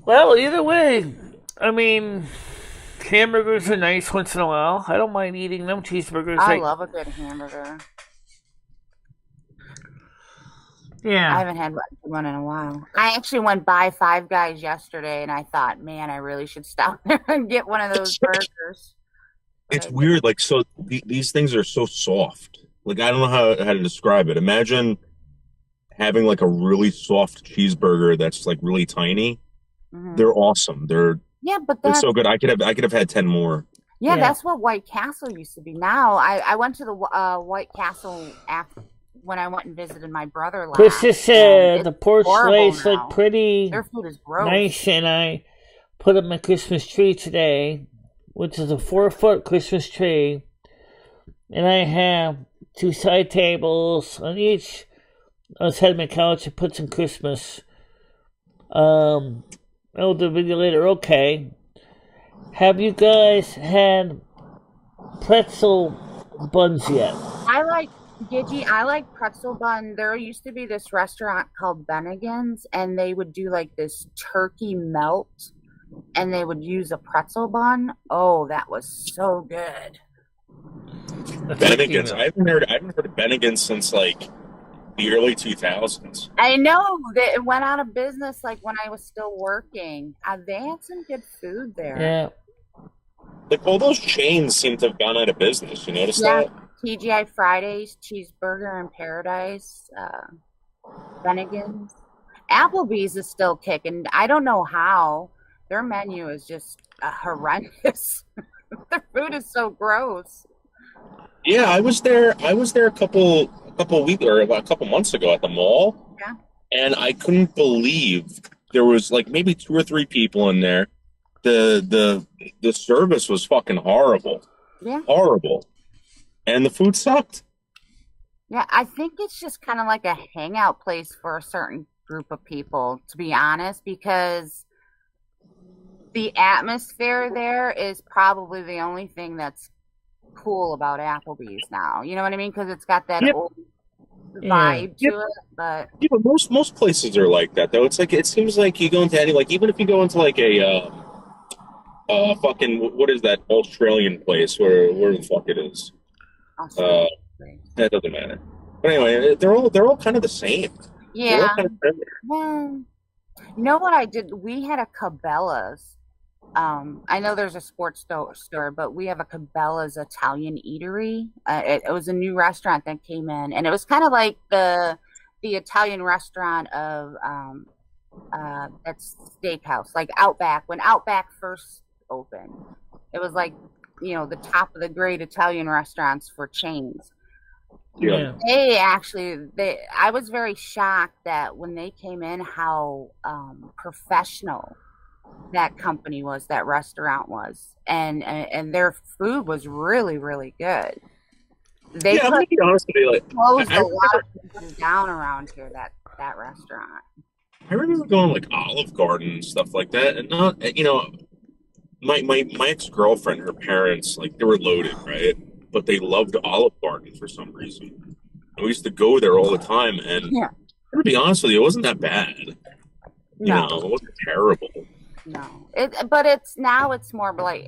Well, either way, I mean, hamburgers are nice once in a while. I don't mind eating them. Cheeseburgers. I love a good hamburger. Yeah. I haven't had one in a while. I actually went by Five Guys yesterday, and I thought, man, I really should stop there and get one of those burgers. It's weird. Like, so these things are so soft. Like, I don't know how to describe it. Imagine having like a really soft cheeseburger that's like really tiny. Mm-hmm. They're awesome. They're so good. I could have had 10 more. Yeah, that's what White Castle used to be. Now I went to the White Castle when I went and visited my brother last. Chris said the porch lights look pretty Their food is gross. Nice, and I put up my Christmas tree today, which is a 4-foot Christmas tree, and I have 2 side tables on each side of my couch. I put some Christmas. I'll do a video later. Okay. Have you guys had pretzel buns yet? I like pretzel bun. There used to be this restaurant called Bennigan's, and they would do like this turkey melt, and they would use a pretzel bun. Oh, that was so good. Bennigan's. I haven't heard of Bennigan's since like the early 2000s. I know that it went out of business like when I was still working. They had some good food there. Yeah. Like all those chains seem to have gone out of business. You notice that? TGI Fridays, Cheeseburger in Paradise, Bennigan's. Applebee's is still kicking. I don't know how. Their menu is just horrendous. Their food is so gross. Yeah, I was there a couple weeks or a couple months ago at the mall. Yeah. And I couldn't believe there was like maybe 2 or 3 people in there. the service was fucking horrible. Yeah. Horrible. And the food sucked. Yeah, I think it's just kind of like a hangout place for a certain group of people, to be honest, because the atmosphere there is probably the only thing that's cool about Applebee's now. You know what I mean? Because it's got that old vibe to it. But yeah, but most places are like that though. It's like it seems like you go into any like even if you go into like a fucking what is that Australian place where the fuck it is? That doesn't matter. But anyway, they're all kind of the same. Yeah. Well, you know what I did? We had a Cabela's. I know there's a sports store, but we have a Cabela's Italian eatery. It was a new restaurant that came in, and it was kind of like the Italian restaurant of that's steakhouse, like Outback. When Outback first opened, it was like the top of the great Italian restaurants for chains. Yeah. I was very shocked that when they came in, how professional that company was, that restaurant was, and their food was really, really good. They I'm gonna be honest with you, like, closed a lot of places down around here, that restaurant. I remember going like Olive Garden and stuff like that, and not my ex-girlfriend, her parents, like they were loaded, right? But they loved Olive Garden for some reason. And we used to go there all the time, and to be honest with you, it wasn't that bad. No. It wasn't terrible. No, it's more like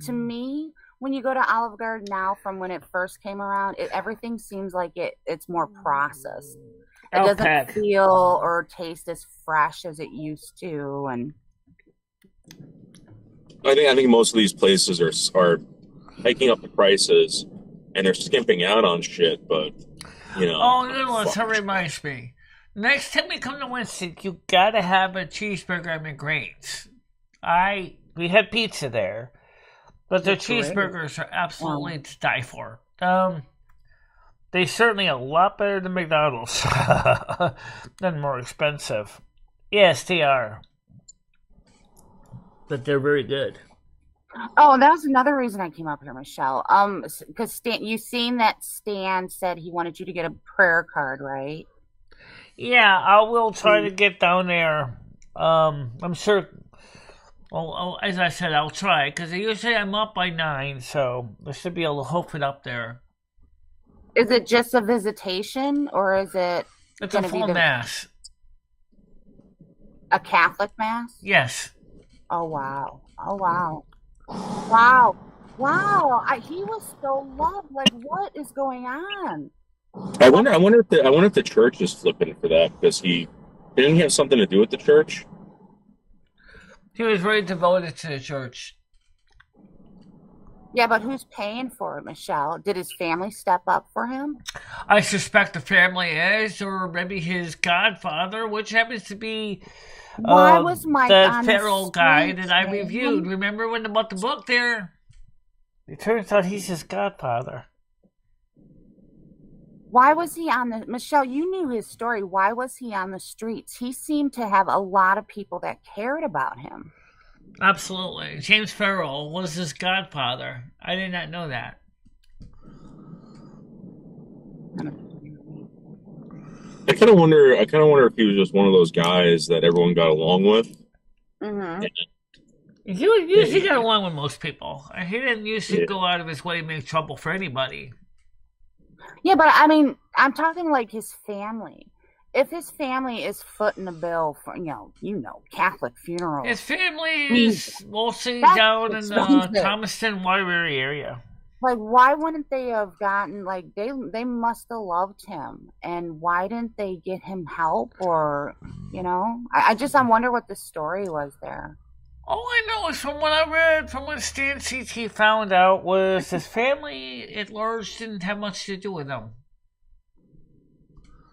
to me, when you go to Olive Garden now, from when it first came around, everything seems like it's more processed. It doesn't feel or taste as fresh as it used to, and I think most of these places are hiking up the prices and they're skimping out on shit, but that reminds me. Next time we come to Winston, you gotta have a cheeseburger at McGrain's. We had pizza there, but their cheeseburgers are absolutely to die for. They certainly a lot better than McDonald's, and more expensive. Yes, they are, but they're very good. Oh, that was another reason I came up here, Michelle. Because you seen that Stan said he wanted you to get a prayer card, right? Yeah, I will try to get down there. I'm sure. Well, as I said, I'll try because usually I'm up by 9, so I should be able to hope it up there. Is it just a visitation, or is it? It's a full mass. A Catholic mass? Yes. Oh wow! Oh wow! Wow! Wow! He was so loved. Like, what is going on? I wonder if the church is flipping for that because didn't he have something to do with the church? He was very devoted to the church. Yeah, but who's paying for it, Michelle? Did his family step up for him? I suspect the family is, or maybe his godfather, which happens to be Why was Mike the feral guy that I reviewed. Remember when about the book there? It turns out he's his godfather. Why was he Michelle, you knew his story. Why was he on the streets? He seemed to have a lot of people that cared about him. Absolutely. James Farrell was his godfather. I did not know that. I kind of wonder if he was just one of those guys that everyone got along with. Mm-hmm. He usually got along with most people. He didn't usually go out of his way to make trouble for anybody. Yeah, but I mean, I'm talking like his family. If his family is footing the bill for, Catholic funeral. His family is mostly down in the Thomaston, Waterbury area. Like, why wouldn't they have gotten, like, they must have loved him. And why didn't they get him help or, I wonder what the story was there. All I know is from what I read, from what Stan CT found out, was his family at large didn't have much to do with him.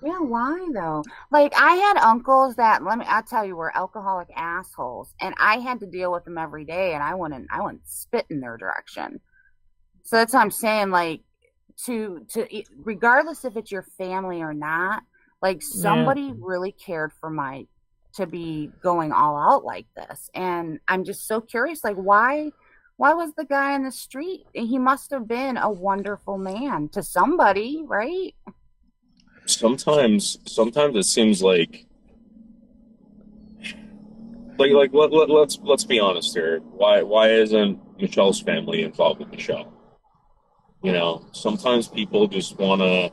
Yeah, why though? Like, I had uncles that I'll tell you, were alcoholic assholes, and I had to deal with them every day, and I wouldn't spit in their direction. So that's what I'm saying. Like, to regardless if it's your family or not, like somebody really cared for my to be going all out like this. And I'm just so curious, like, why was the guy in the street? He must have been a wonderful man to somebody, right? Sometimes it seems like let's be honest here. Why isn't Michelle's family involved with Michelle? You know, sometimes people just want to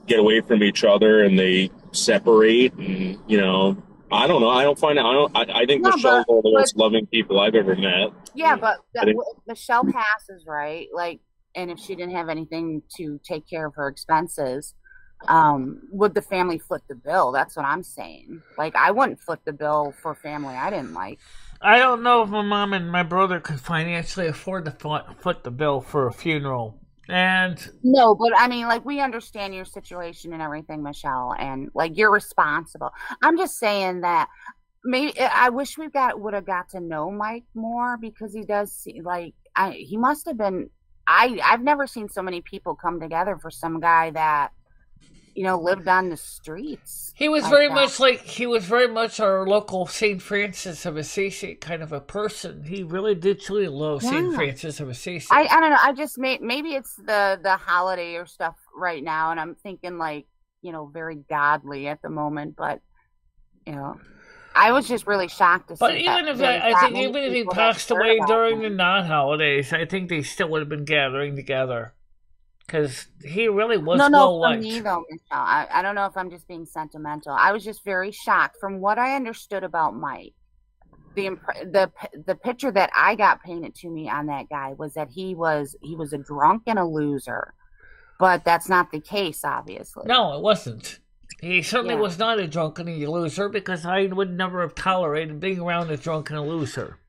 get away from each other and they separate, and you know, I don't know. I don't find it. I think No, Michelle's one of the most loving people I've ever met. Yeah, but think- if Michelle passes, right? Like, and if she didn't have anything to take care of her expenses, would the family foot the bill? That's what I'm saying. Like, I wouldn't foot the bill for family I didn't like. I don't know if my mom and my brother could financially afford to foot the bill for a funeral. And no, but I mean, like, we understand your situation and everything, Michelle, and like, you're responsible. I'm just saying that maybe I wish would have got to know Mike more, because he does seem like he must have been. I've never seen so many people come together for some guy that, you know, lived on the streets. he was very much our local St. Francis of Assisi kind of a person. He really did truly love St. Francis of Assisi. I don't know. I just maybe it's the holiday or stuff right now, and I'm thinking, like, you know, very godly at the moment. But you know, I was just really shocked to see. But even if he passed away during the non-holidays, I think they still would have been gathering together. Because he really was well liked. For me though, Michelle, I don't know if I'm just being sentimental. I was just very shocked from what I understood about Mike. The picture that I got painted to me on that guy was that he was a drunk and a loser, but that's not the case, obviously. No, it wasn't. He certainly was not a drunk and a loser, because I would never have tolerated being around a drunk and a loser.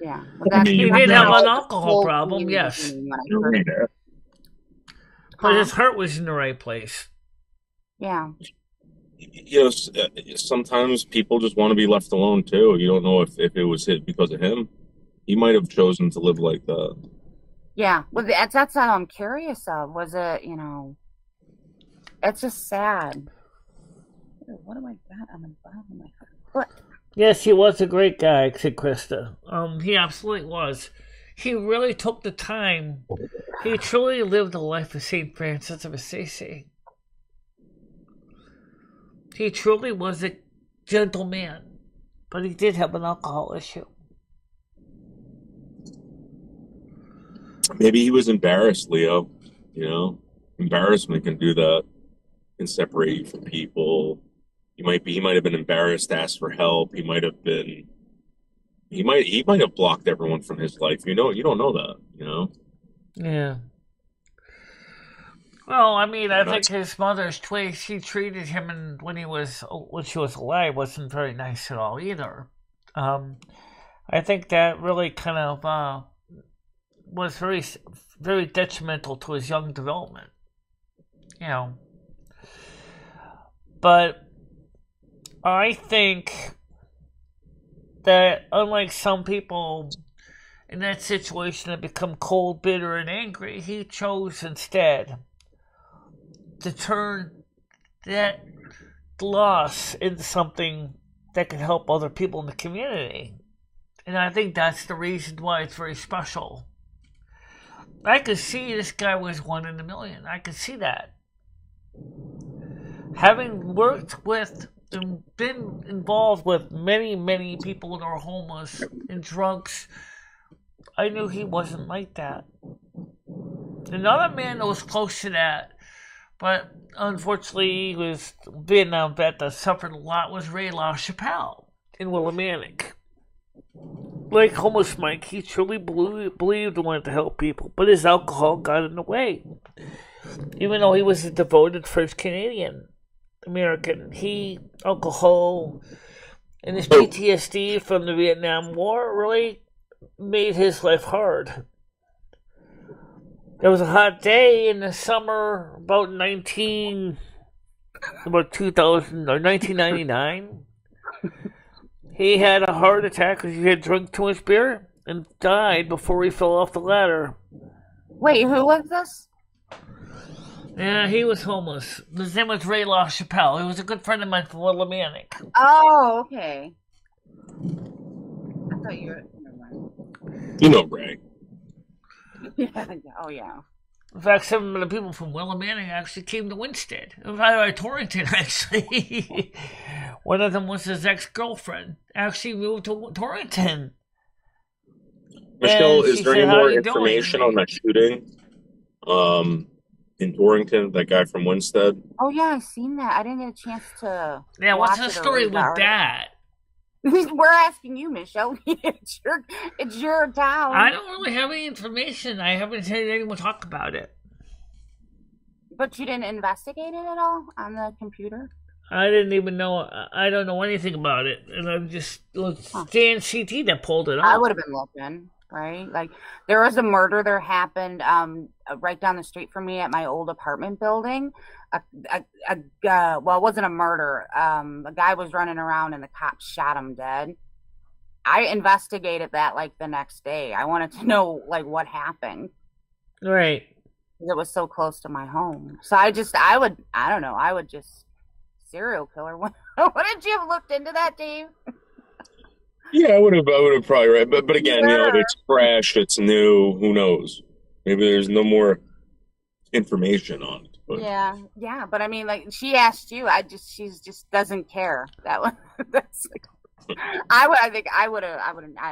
Yeah, well, he did have an alcohol problem, yes. But his heart was in the right place. Yeah. You know, sometimes people just want to be left alone too. You don't know if it was hit because of him. He might have chosen to live like that. Yeah. Well, that's what I'm curious of. Was it, you know, it's just sad. What do I got on the bottom of my foot? Yes, he was a great guy, said Krista. He absolutely was. He really took the time. He truly lived a life of St. Francis of Assisi. He truly was a gentleman, but he did have an alcohol issue. Maybe he was embarrassed, Leo. You know, embarrassment can do that. Can separate you from people. He might have been embarrassed to ask for help. He might have blocked everyone from his life. You don't know that, you know? Yeah. Well, I mean, I think his mother's way she treated him when she was alive wasn't very nice at all either. I think that really kind of was very, very detrimental to his young development. You know. But I think that unlike some people in that situation that become cold, bitter, and angry, he chose instead to turn that loss into something that can help other people in the community. And I think that's the reason why it's very special. I could see this guy was one in a million. I could see that. Having worked with and been involved with many, many people that are homeless and drunks, I knew he wasn't like that. Another man that was close to that, but unfortunately he was a Vietnam vet that suffered a lot, was Ray LaChapelle in Willimantic. Like homeless Mike, he truly believed and wanted to help people, but his alcohol got in the way. Even though he was a devoted French Canadian American, alcohol and his PTSD from the Vietnam War really made his life hard. There was a hot day in the summer about 2000 or 1999. He had a heart attack because he had drunk too much beer and died before he fell off the ladder. Wait, who was this? Yeah, he was homeless. His name was Ray LaChapelle. He was a good friend of mine from Willimantic. Oh, okay. I thought you were. Never mind. You know, Ray. Yeah. Oh, yeah. In fact, some of the people from Willimantic actually came to Winstead. Torrington, actually. One of them was his ex-girlfriend. Actually moved to Torrington. Michelle, And is she there said, any "How more you doing?" information on that shooting? In Torrington, that guy from Winstead. Oh, yeah, I've seen that. I didn't get a chance to. Yeah, what's watch the it or story read the with article. that? We're asking you, Michelle. it's your town. I don't really have any information. I haven't heard anyone talk about it. But you didn't investigate it at all on the computer? I didn't even know. I don't know anything about it, and I'm just Dan CT that pulled it up. I would have been looking, right? Like there was a murder that happened right down the street from me at my old apartment building. Well, it wasn't a murder. A guy was running around and the cops shot him dead. I investigated that like the next day. I wanted to know like what happened. Right. It was so close to my home. So I don't know. I would just serial killer. Wouldn't you have looked into that, Dave? Yeah, I would have probably read, but again, you know, it's fresh, it's new. Who knows? Maybe there's no more information on it. But. Yeah. But I mean, like she asked you, she just doesn't care. That one. That's like, I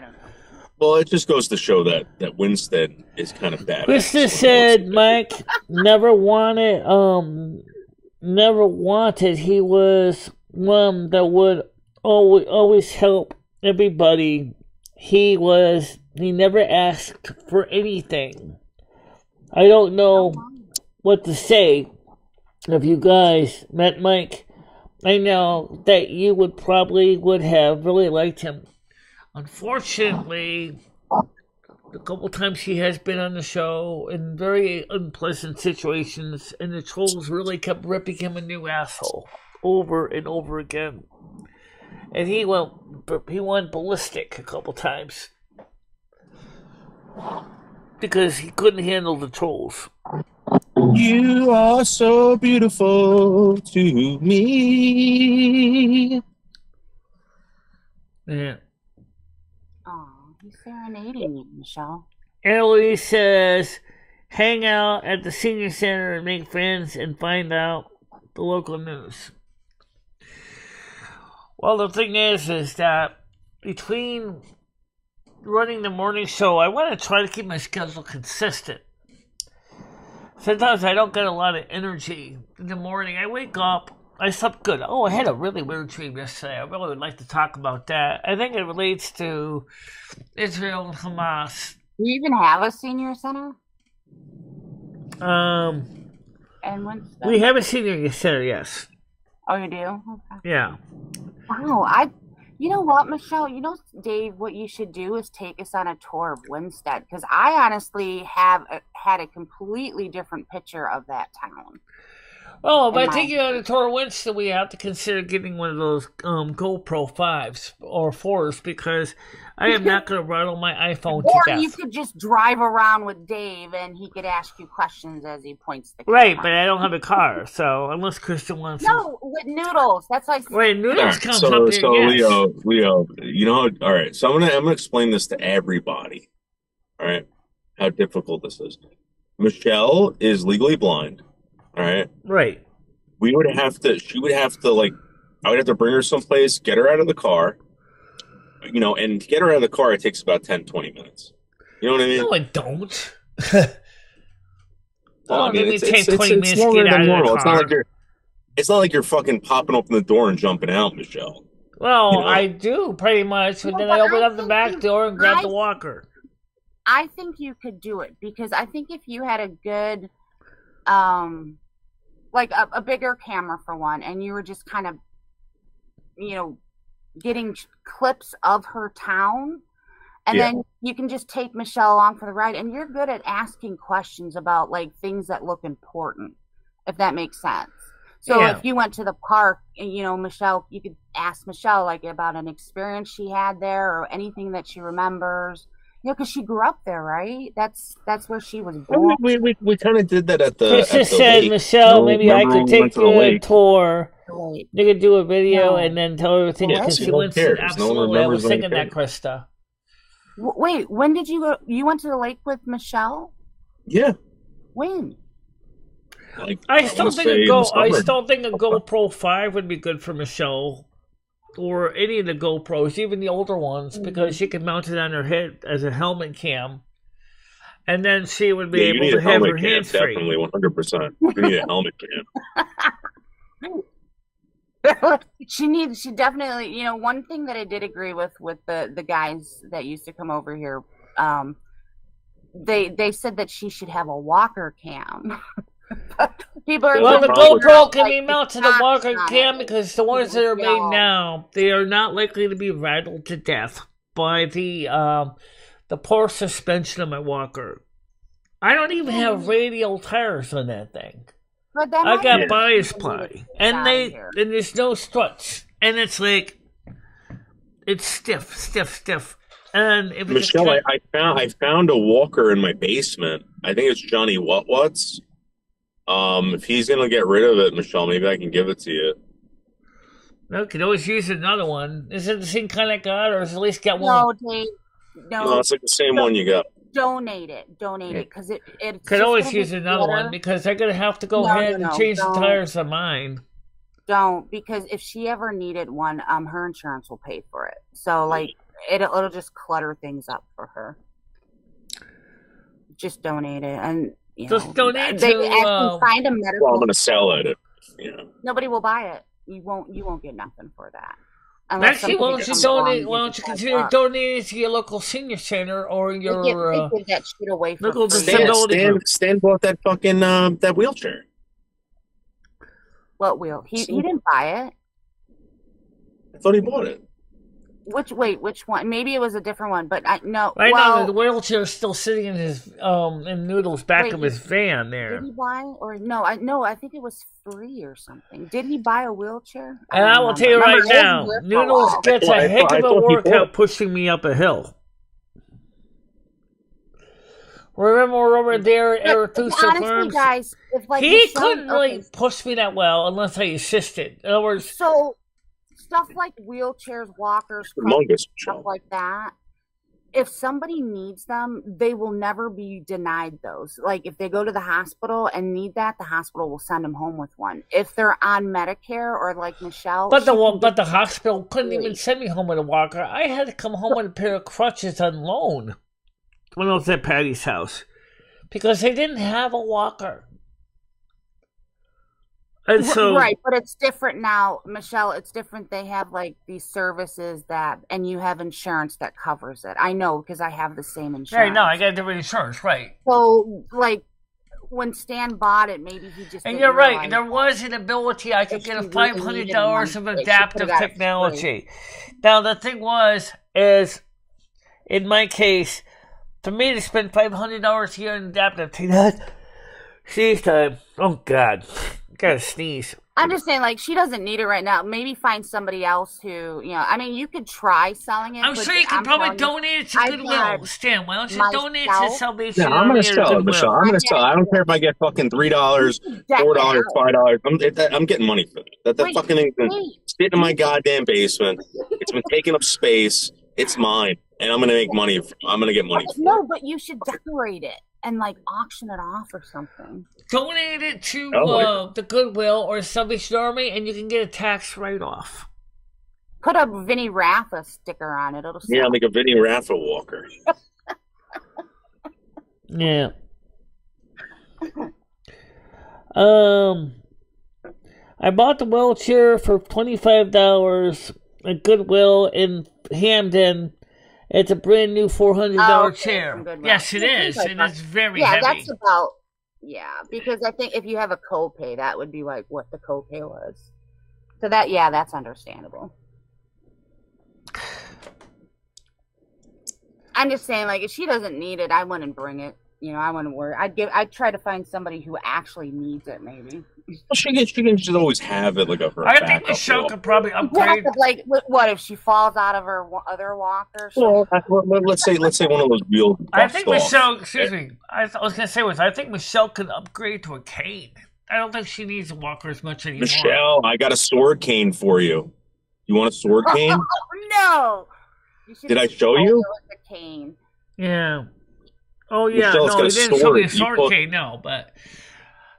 don't know. Well, it just goes to show that Winstead is kind of bad. Krista said Mike never wanted. He was one that would always help everybody. He never asked for anything. I don't know what to say. If you guys met Mike, I know that you would have really liked him. Unfortunately, the couple times he has been on the show in very unpleasant situations, and the trolls really kept ripping him a new asshole over and over again. And he went ballistic a couple times because he couldn't handle the trolls. You are so beautiful to me. Yeah. Oh, he's serenading you, Michelle. Ellie says, hang out at the senior center and make friends and find out the local news. Well, the thing is that between running the morning show, I want to try to keep my schedule consistent. Sometimes I don't get a lot of energy in the morning. I wake up, I slept good. Oh, I had a really weird dream yesterday. I really would like to talk about that. I think it relates to Israel and Hamas. Do you even have a senior center? And when's that? We have a senior center, yes. Oh, you do? Okay. Yeah. Wow, you know what, Michelle? You know, Dave, what you should do is take us on a tour of Winstead, because I honestly have had a completely different picture of that town. Oh, if I take you on a tour of Winstead, we have to consider getting one of those GoPro 5s or 4s, because I am not going to rattle my iPhone to death. Or you could just drive around with Dave and he could ask you questions as he points the camera. Right, but I don't have a car, so unless Kristen wants No, with Noodles. That's like... Wait, Noodles comes up here, so yes. Leo, you know, all right, so I'm gonna explain this to everybody, all right, how difficult this is. Michelle is legally blind, all right? Right. She would have to, like, I would have to bring her someplace, get her out of the car, you know, and to get her out of the car, it takes about 10, 20 minutes. You know what I mean? No, I don't. Well, I mean, it takes 20 minutes to longer get out than of the normal. car. It's not like you're fucking popping open the door and jumping out, Michelle. Well, You know? I do, pretty much, but then I open up the back door and grab the walker. I think you could do it, because I think if you had a good, like a bigger camera for one, and you were just kind of, you know, getting clips of her town, and then you can just take Michelle along for the ride, and you're good at asking questions about like things that look important, if that makes sense. So if you went to the park, you know, Michelle, you could ask Michelle like about an experience she had there or anything that she remembers. Yeah, because she grew up there, right? That's where she was Well, born. we kind of did that at the Chris at just the said, lake. Michelle, No, maybe I remember could when we went take to the you on a lake? tour. Wait, You could do a video no. and then tell everything Yeah, because see, she no one wants to. cares. No one Absolutely, I remembers, was no one thinking that, cares. Krista. Wait, when did you go? You went to the lake with Michelle? Yeah. When? Like, I still wanna think say a in the I summer. still think a GoPro 5 would be good for Michelle, or any of the GoPros, even the older ones, because she can mount it on her head as a helmet cam, and then she would be Yeah, you able need to a have helmet her cam, hands free. definitely 100%. You need a helmet cam. She definitely, one thing that I did agree with the guys that used to come over here, they said that she should have a walker cam. People are Well, the Probably. GoPro can like, be mounted to the shots walker on cam it. because the ones that are made Yeah. now, they are not likely to be rattled to death by the poor suspension of my walker. I don't even have radial tires on that thing. But that I might got be bias something ply, to and decide here. there's no struts, and it's like it's stiff, and if it's Michelle, I found a walker in my basement. I think it's Johnny What's. If he's gonna get rid of it, Michelle, maybe I can give it to you. no, could always use another one. Is it the same kind I got, or is at least get one? No, Dave, No, it's like the same one you got. donate it because it's Could just always gonna use be another better. one because I'm gonna have to go No, ahead no, and change the don't. tires on mine. Don't, because if she ever needed one, her insurance will pay for it. So like it'll just clutter things up for her. Just donate it, and Just donate they to, actually find a medical. Well, I'm gonna sell it. Nobody will buy it. You won't get nothing for that. Unless Actually, why somebody don't you comes along donate? and Why gives don't you it consider $5. donating to your local senior center or They your give that shit away for local free. disability group? Stan bought that fucking that wheelchair. What wheel? He didn't buy it. I thought he bought it. Which one? Maybe it was a different one, but no. Right well, now, the wheelchair is still sitting in his in Noodle's back of his van there. Did he buy or no? I think it was free or something. Did he buy a wheelchair? And I will tell you right now, Noodles gets a heck of a workout pushing me up a hill. Remember we're over there at Arethusa honestly, Farms? guys, if like He Michelle- couldn't really push me that well unless I assisted. In other words, So stuff like wheelchairs, walkers, Humongous, stuff Michelle. like that. If somebody needs them, they will never be denied those. Like if they go to the hospital and need that, the hospital will send them home with one. If they're on Medicare or like Michelle, but she can the get hospital couldn't free. even send me home with a walker. I had to come home with a pair of crutches on loan when I was at Patty's house because they didn't have a walker. And so, right, but it's different now, Michelle. It's different. They have like these services and you have insurance that covers it. I know because I have the same insurance. right, no, I got different insurance, right? So, like when Stan bought it, maybe he just. And didn't you're right. realize there was an ability I could if get a she really needed $500 of one, she adaptive could've got it technology. Now the thing is in my case, for me to spend $500 here in adaptive technology, sneeze time. Oh God. Gotta sneeze. I'm just saying, like, she doesn't need it right now. Maybe find somebody else who, I mean, you could try selling it. I'm sure you can probably donate it to Goodwill. Stan, why don't you donate to Salvation Yeah, I'm gonna Army or sell it, Goodwill? Michelle. I'm gonna sell it. I don't care if I get fucking $3, $4, $5. I'm getting money for it. That fucking thing's been sitting in my goddamn basement. It's been taking up space. It's mine, and I'm gonna make money. I'm gonna get money. No, but you should decorate it and like auction it off or something. Donate it to the Goodwill or Salvation Army, and you can get a tax write-off. Put a Vinnie Raffa sticker on it. It'll sell. Yeah, like a Vinnie Raffa walker. Yeah. I bought the wheelchair for $25 at Goodwill in Hamden. It's a brand new $400 chair. Yes, it is. It is very heavy. That's about. Yeah, because I think if you have a copay, that would be like what the copay was. So that's understandable. I'm just saying, like, if she doesn't need it, I wouldn't bring it. I wouldn't worry. I'd try to find somebody who actually needs it, maybe. Well, she can just always have it like a her I think backup Michelle walk. could probably Yeah, upgrade. but like, what if she falls out of her other walker? Well, let's say one of those wheels. I think busts Michelle. off. Excuse me. I was gonna say I think Michelle could upgrade to a cane. I don't think she needs a walker as much anymore. Michelle, I got a sword cane for you. You want a sword cane? No. Did I show you? With a cane. Yeah. Oh yeah. Michelle's No, got he a didn't show me a sword. sword cane. No, but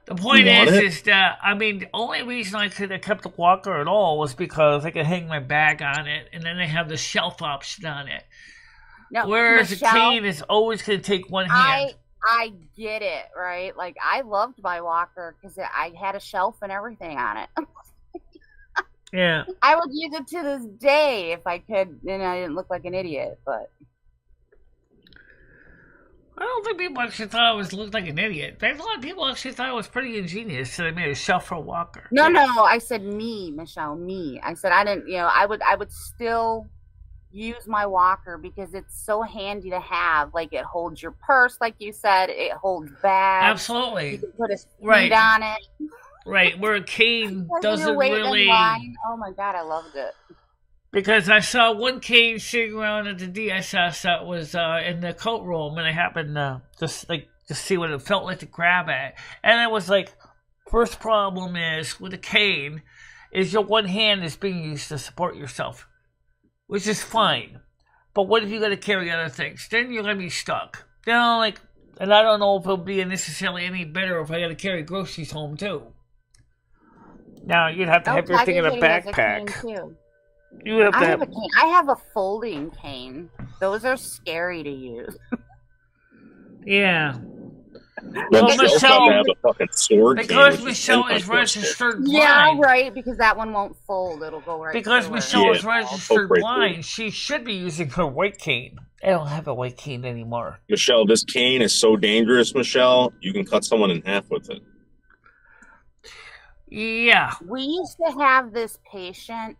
the point You want it? is that the only reason I could have kept the walker at all was because I could hang my bag on it, and then they have the shelf option on it. No, Whereas Michelle, a cane is always going to take one hand. I get it, right? Like, I loved my walker because I had a shelf and everything on it. Yeah. I would use it to this day if I could, and I didn't look like an idiot, but... I don't think people actually thought I looked like an idiot. In fact, a lot of people actually thought I was pretty ingenious, so they made a shelf for a walker. No, I said me, Michelle, me. I said I didn't, I would still use my walker because it's so handy to have. Like, it holds your purse, like you said. It holds bags. Absolutely. You can put his feet Right. on it. Right, where a cane Like, doesn't you're waiting in really... line. Oh, my God, I loved it. Because I saw one cane sitting around at the DSS that was in the coat room, and I happened to just see what it felt like to grab it. And it was like, first problem is, with a cane, is your one hand is being used to support yourself. Which is fine. But what if you got to carry other things? Then you're going to be stuck. And I don't know if it'll be necessarily any better if I got to carry groceries home, too. Now, you'd have to have your thing in a backpack. You have to I have a cane. I have a folding cane. Those are scary to use. Yeah. Well, Michelle, Michelle's got to have a fucking sword cane. because which Michelle is interesting. registered blind. Yeah, right, because that one won't fold. It'll go right Because through Michelle it. is Yeah, registered right blind, through. she should be using her white cane. I don't have a white cane anymore. Michelle, this cane is so dangerous, Michelle. You can cut someone in half with it. Yeah. We used to have this patient.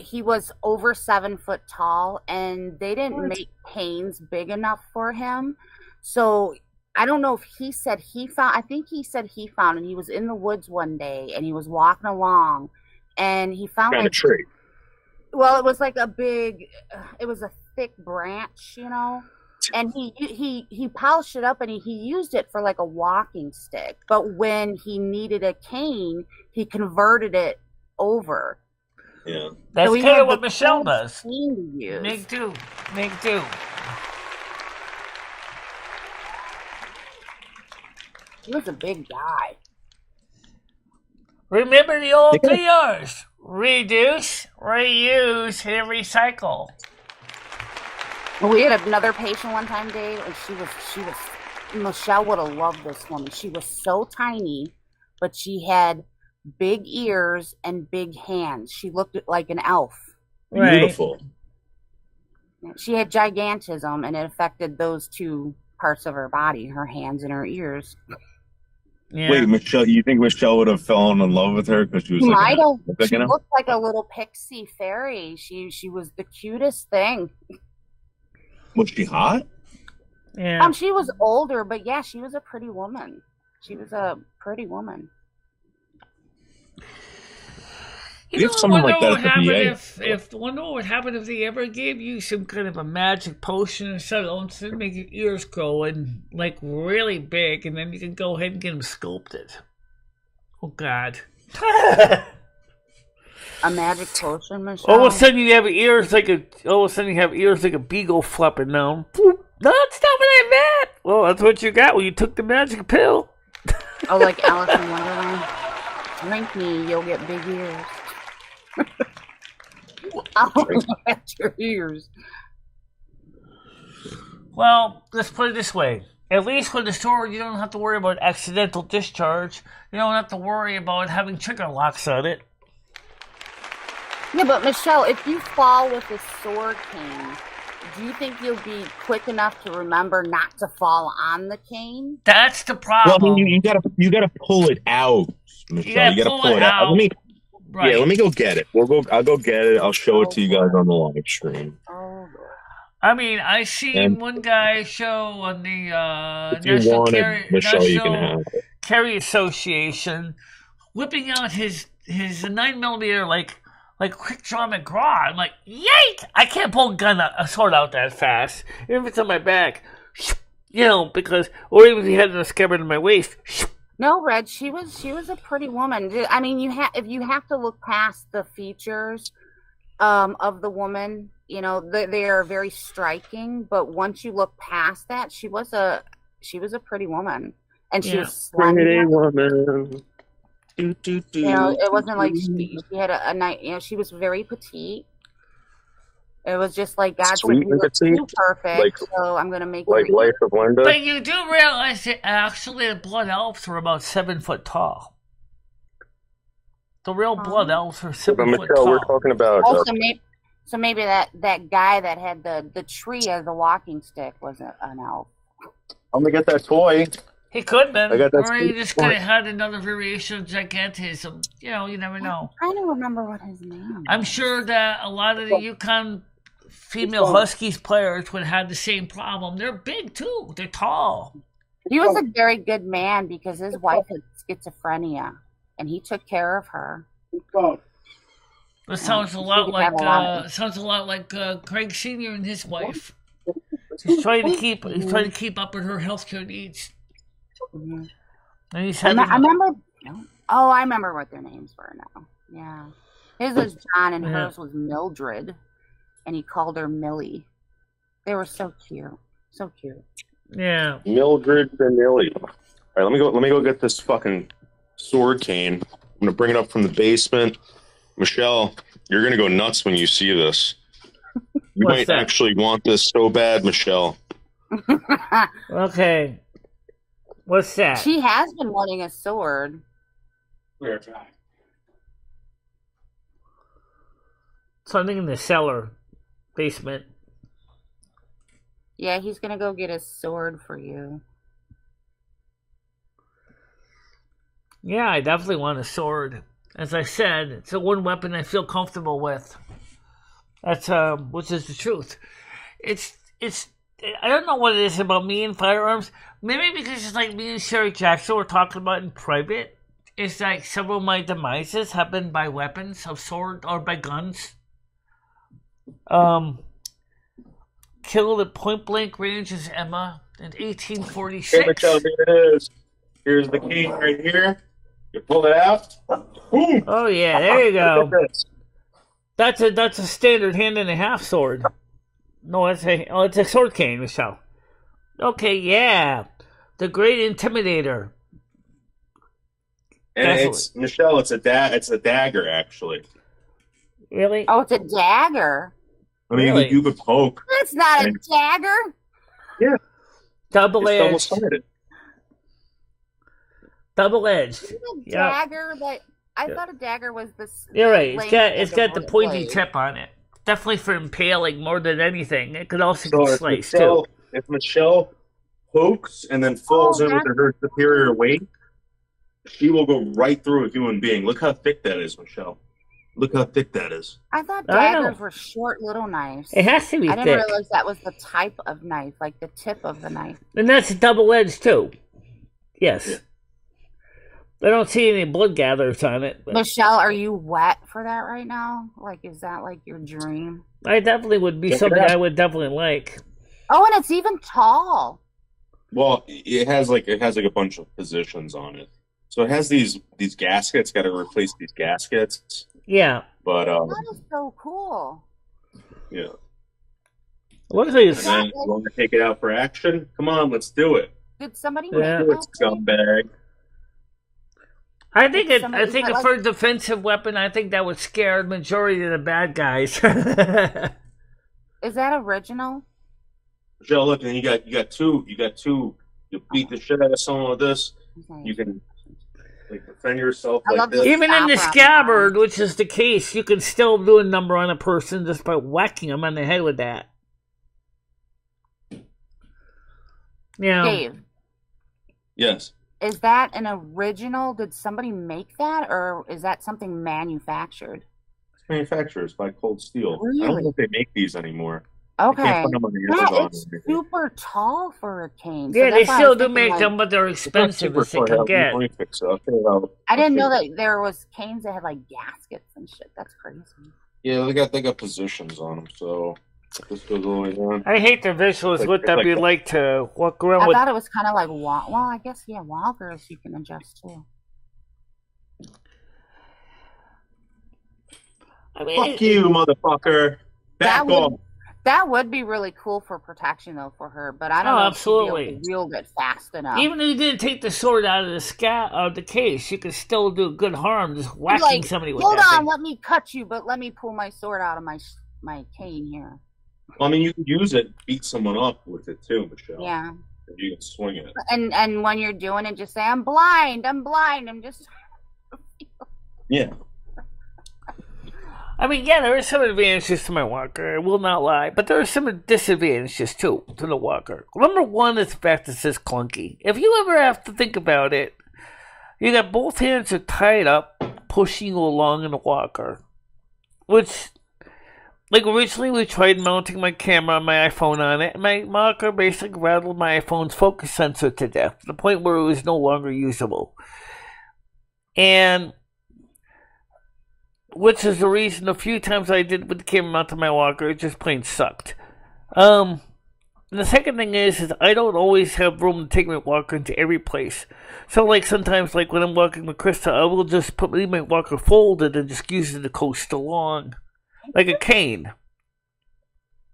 He was over 7 foot tall, and they didn't make canes big enough for him. So I don't know if he said he found. I think he said he found, and he was in the woods one day, and he was walking along, and he found Found a tree. Well, it was like a big. It was a thick branch, and he polished it up, and he used it for like a walking stick. But when he needed a cane, he converted it over. Yeah. That's So he kind had of what the Michelle full does. cane to use. Make do. Make do. He was a big guy. Remember the old 3 R's. Reduce, reuse, and recycle. We had another patient one time, Dave, and she was Michelle would have loved this woman. She was so tiny, but she had big ears and big hands. She looked like an elf. Right. Beautiful. She had gigantism, and it affected those two parts of her body, her hands and her ears. Yeah. Wait, Michelle, you think Michelle would have fallen in love with her because she was Might have. like She looked like a little pixie fairy. She was the cutest thing. Was she hot? Yeah. She was older, but yeah, she was a pretty woman. She was a pretty woman. You have someone like that at the VA. Wonder what would happen if they ever gave you some kind of a magic potion or something to make your ears grow and like really big, and then you can go ahead and get them sculpted. Oh God! A magic potion, Michelle. All of a sudden you have ears like a beagle flapping down. No, that's not what I meant. Well, that's what you got when you took the magic pill. Oh, like Alice in Wonderland. Drink me, you'll get big ears. I'll look at your ears. Well, let's put it this way. At least with the sword, you don't have to worry about accidental discharge. You don't have to worry about having trigger locks on it. Yeah, but Michelle, if you fall with a sword cane, do you think you'll be quick enough to remember not to fall on the cane? That's the Well, problem. I mean, you gotta pull it out, Michelle. You gotta pull it out. Right. Let me go get it. I'll go get it. I'll show it to you guys on the live stream. Oh, I mean, I seen And one guy show on the if you want it, Michelle, you can National have it. Carry Association whipping out his 9mm like quick draw McGraw. I'm like, yike! I can't pull a sword out that fast, even if it's on my back. You know, because or even if he had it in a scabbard in my waist. No, Red, she was a pretty woman. I mean, if you have to look past the features of the woman, you know, they are very striking. But once you look past that, she was a pretty woman, and she was slender. Pretty woman. You know, it wasn't like she had a night. You know, she was very petite. It was just like God said, Sweet you and look petite? too perfect, Like- so I'm gonna make Like you. Life of Linda. But you do realize that actually the blood elves are about 7 foot tall. The real blood elves are But 7 foot Michelle, tall. we're talking about. Also, maybe that guy that had the tree as a walking stick was an elf. I'm gonna get that toy. He could have been, I got that or he sweet just point. could have had another variation of gigantism. You know, you never know. I'm trying to remember what his name. I'm sure that a lot of the Yukon female Huskies players would have the same problem. They're big too. They're tall. He was a very good man because his wife had schizophrenia, and he took care of her. It sounds a lot like Craig Senior and his wife. He's trying to keep up with her healthcare needs. Mhm. And he's I having remember. Oh, I remember what their names were now. Yeah, his was John, and Yeah. hers was Mildred, and he called her Millie. They were so cute, so cute. yeah. Mildred Vanilli. All right, let me go get this fucking sword cane. I'm gonna bring it up from the basement. Michelle, you're gonna go nuts when you see this. You What's might that? actually want this so bad, Michelle. Okay. What's that? She has been wanting a sword. Something in the cellar, basement. Yeah, he's gonna go get a sword for you. Yeah, I definitely want a sword. As I said, it's the one weapon I feel comfortable with. That's which is the truth. It's I don't know what it is about me and firearms. Maybe because it's like me and Sherry Jackson were talking about in private. It's like several of my demises have been by weapons of sword or by guns. Killed at point blank range is Emma in 1846. Hey, Michelle, here it is. Here's the cane right here. You pull it out. Boom. Oh yeah, there you go. Look at this. That's a standard hand and a half sword. No, it's a sword cane, Michelle. Okay, yeah, the Great Intimidator. And That's it's Michelle. It's a dagger actually. Really? Oh, it's a dagger. I mean, Really? you could poke. That's not a And- dagger. Double It's edged. double-sided. Double edged. It's a Yeah. dagger, but I Yeah. thought a dagger was this. You're right. It's length got of the the pointy blade. tip on it. Definitely for impaling more than anything. It could also So get if sliced Michelle, too. if Michelle pokes and then falls in with her superior weight, she will go right through a human being. Look how thick that is, Michelle. Look how thick that is. I thought I know. daggers were short little knives. It has to be I didn't thick, realize that was the type of knife, like the tip of the knife. and that's double edged too. Yes. Yeah. I don't see any blood gatherers on it. But Michelle, are you wet for that right now? Like, is that like your dream? I definitely would be Check it something out. I would definitely like. Oh, and it's even tall. Well, it has like a bunch of positions on it. So it has these gaskets. Got to replace these gaskets. Yeah. But That is so cool. yeah. It looks like And it's, then you want to take it out for action? Come on, let's do it. Did somebody Yeah. make Do it, that? scumbag. I think Somebody- if but, for a defensive weapon, I think that would scare the majority of the bad guys. Is that original? Michelle, look, and you got two. You beat the shit out of someone with this. Okay. You can like defend yourself I like love this. this. Even in the Opera. scabbard, which is the case, you can still do a number on a person just by whacking them on the head with that. Yeah. Dave, Yes. is that an original? Did somebody make that, or is that something manufactured? Manufacturers by Cold Steel. I don't Really? know if they make these anymore. Okay. find them on Yeah, Amazon. it's super tall for a cane. So Yeah, they that's why I still was do thinking, make like, them, but they're It's not expensive super as they tall. can get. Let me fix it. I'll figure it out. I didn't know I'll figure that there was canes that had like gaskets and shit. That's crazy. Yeah, they got positions on them, so this goes all the way down. I hate the visuals. What that be like to walk around I with? thought it was kind of like well, I guess walkers you can adjust too. I mean, Fuck you, motherfucker! Back off. That would be really cool for protection though for her, but I don't know if she'd be able to wield it fast enough. Even if you didn't take the sword out of the case, you could still do good harm just whacking somebody with Hold that on, thing. let me cut you, but let me pull my sword out of my cane here. Well, I mean, you could use it, beat someone up with it too, Michelle. Yeah. If you can swing it. And when you're doing it, just say, I'm blind, I'm just... Yeah. I mean, yeah, there are some advantages to my walker, I will not lie, but there are some disadvantages too to the walker. Number one is the fact that it's clunky. If you ever have to think about it, you got both hands are tied up, pushing you along in the walker. Which, like originally we tried mounting my camera on my iPhone on it, and my walker basically rattled my iPhone's focus sensor to death, to the point where it was no longer usable. And which is the reason a few times I did with the camera mounted my walker, it just plain sucked. And the second thing is I don't always have room to take my walker into every place. So like sometimes like when I'm walking with Krista, I will just leave my walker folded and just use it to coast along. Like a cane.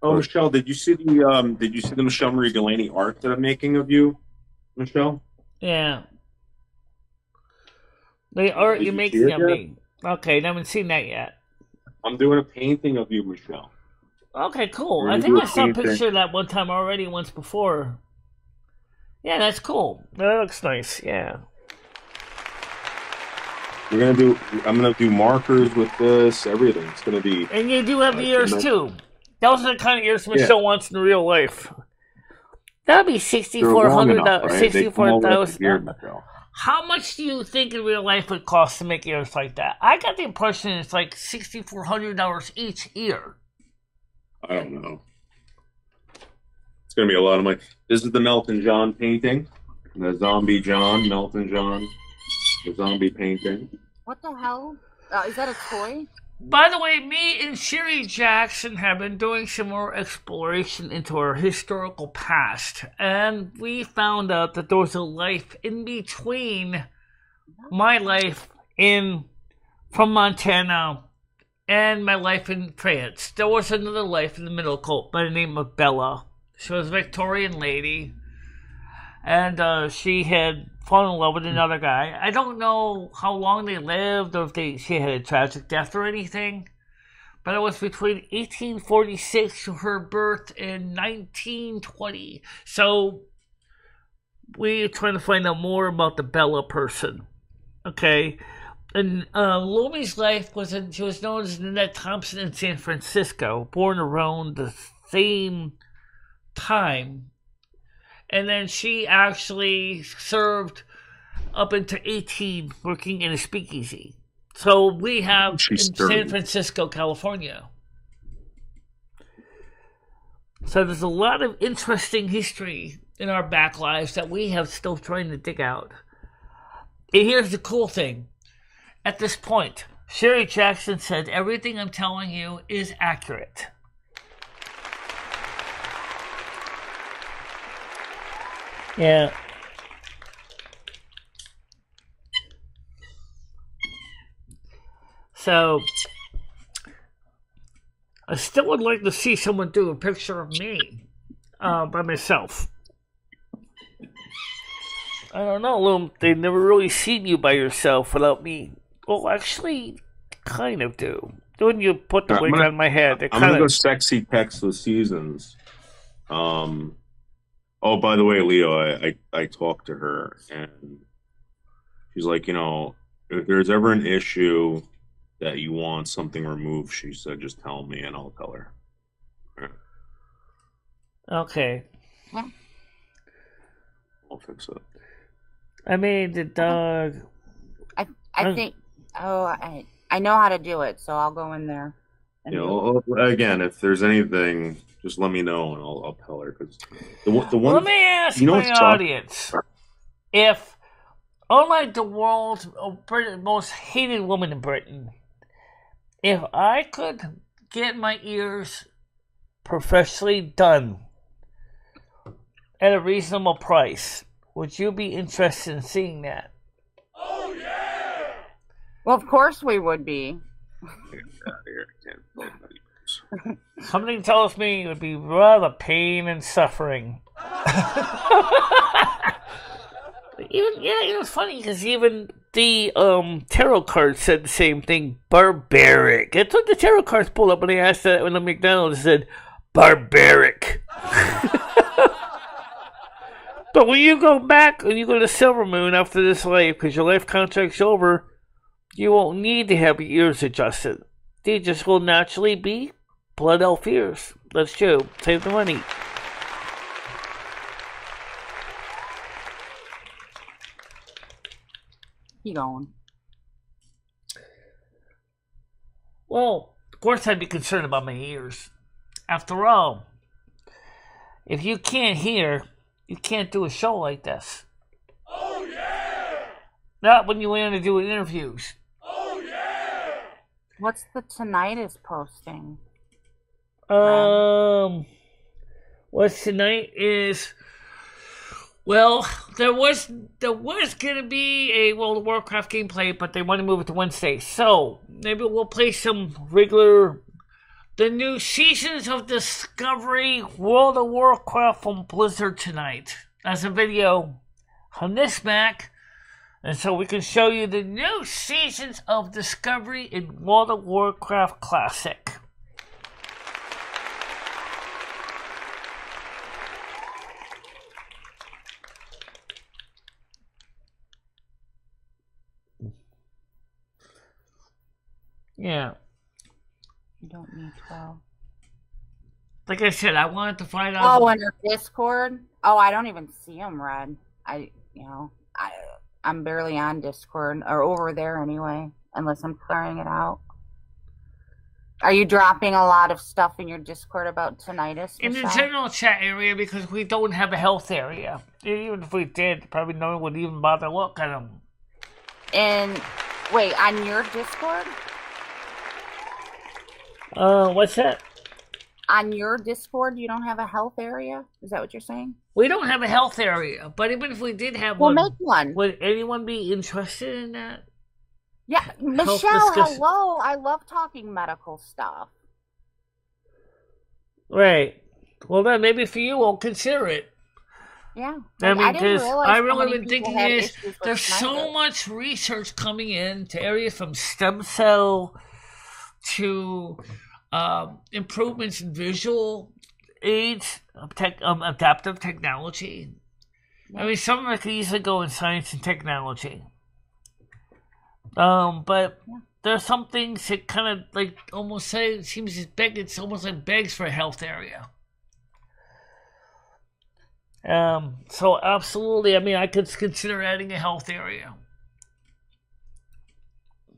Oh, Michelle, did you see the MicheleMarieDalene art that I'm making of you, Michelle? Yeah. The art you're making of me. Okay, I haven't seen that yet. I'm doing a painting of you, Michelle. Okay, cool. I think I saw a picture of that one time already, once before. Yeah, that's cool. That looks nice, yeah. I'm gonna do markers with this, everything. It's gonna be. And you do have the ears too. Those are the kind of ears Michelle wants in real life. That'd be $6,400, $64,000. How much do you think in real life would cost to make ears like that? I got the impression it's like $6,400 each ear. I don't know. It's gonna be a lot of money. This is the Melton John painting. The zombie John, Melton John, the zombie painting. What the hell? Is that a toy? By the way, me and Sherry Jackson have been doing some more exploration into our historical past, and we found out that there was a life in between my life from Montana and my life in France. There was another life in the middle by the name of Bella. She was a Victorian lady, and she had fallen in love with another guy. I don't know how long they lived or if she had a tragic death or anything, but it was between 1846 to her birth in 1920. So we're trying to find out more about the Bella person. Okay. And Lomi's life she was known as Nanette Thompson in San Francisco, born around the same time. And then she actually served up into 18 working in a speakeasy. So we have in San Francisco, California. So there's a lot of interesting history in our back lives that we have still trying to dig out. And here's the cool thing. At this point, Sherry Jackson said everything I'm telling you is accurate. Yeah. So, I still would like to see someone do a picture of me by myself. I don't know, Loom. They've never really seen you by yourself without me. Well, actually, kind of do. When you put the wig on my head, I'm gonna go sexy text with Seasons. Oh, by the way, Leo, I talked to her, and she's like, if there's ever an issue that you want something removed, she said, just tell me, and I'll tell her. Okay. I'll fix it. I made the dog. I think. Oh, I know how to do it, so I'll go in there. Again, if there's anything, just let me know and I'll tell her. Because the one. Let me ask you know my what's audience if, unlike the world's most hated woman in Britain, if I could get my ears professionally done at a reasonable price, would you be interested in seeing that? Oh yeah! Well, of course we would be. Something tells me it would be rather pain and suffering. It's funny because even the tarot cards said the same thing. Barbaric. That's what the tarot cards pulled up when they asked that when the McDonald's said barbaric. But when you go back and you go to Silvermoon after this life, because your life contract's over, you won't need to have your ears adjusted. They just will naturally be blood elf ears. Let's go. Save the money. Keep going. Well, of course I'd be concerned about my ears. After all, if you can't hear, you can't do a show like this. Oh yeah! Not when you want to do interviews. Oh yeah! What's the tinnitus posting? What's tonight is, well, there was gonna be a World of Warcraft gameplay, but they want to move it to Wednesday. So maybe we'll play some regular, the new Seasons of Discovery World of Warcraft from Blizzard tonight as a video on this Mac, and so we can show you the new Seasons of Discovery in World of Warcraft Classic. Yeah. You don't need 12. Like I said, I wanted to find out. Oh, in your Discord? Oh, I don't even see them, Red. I'm barely on Discord, or over there anyway, unless I'm clearing it out. Are you dropping a lot of stuff in your Discord about tinnitus? In the Michelle? general chat area, because we don't have a health area. Even if we did, probably no one would even bother look at them. And wait, on your Discord? What's that? On your Discord, you don't have a health area? Is that what you're saying? We don't have a health area, but even if we did have We'll one, make one. would anyone be interested in that? Yeah, Michelle, hello. I love talking medical stuff. Right. Well, then maybe for you, we'll consider it. Yeah. I mean, because I really been thinking is there's so much research coming in to areas from stem cell to improvements in visual aids, adaptive technology. I mean, some of it could easily go in science and technology. But there's some things that kind of like almost say it seems it's almost like begs for a health area. So absolutely, I mean, I could consider adding a health area.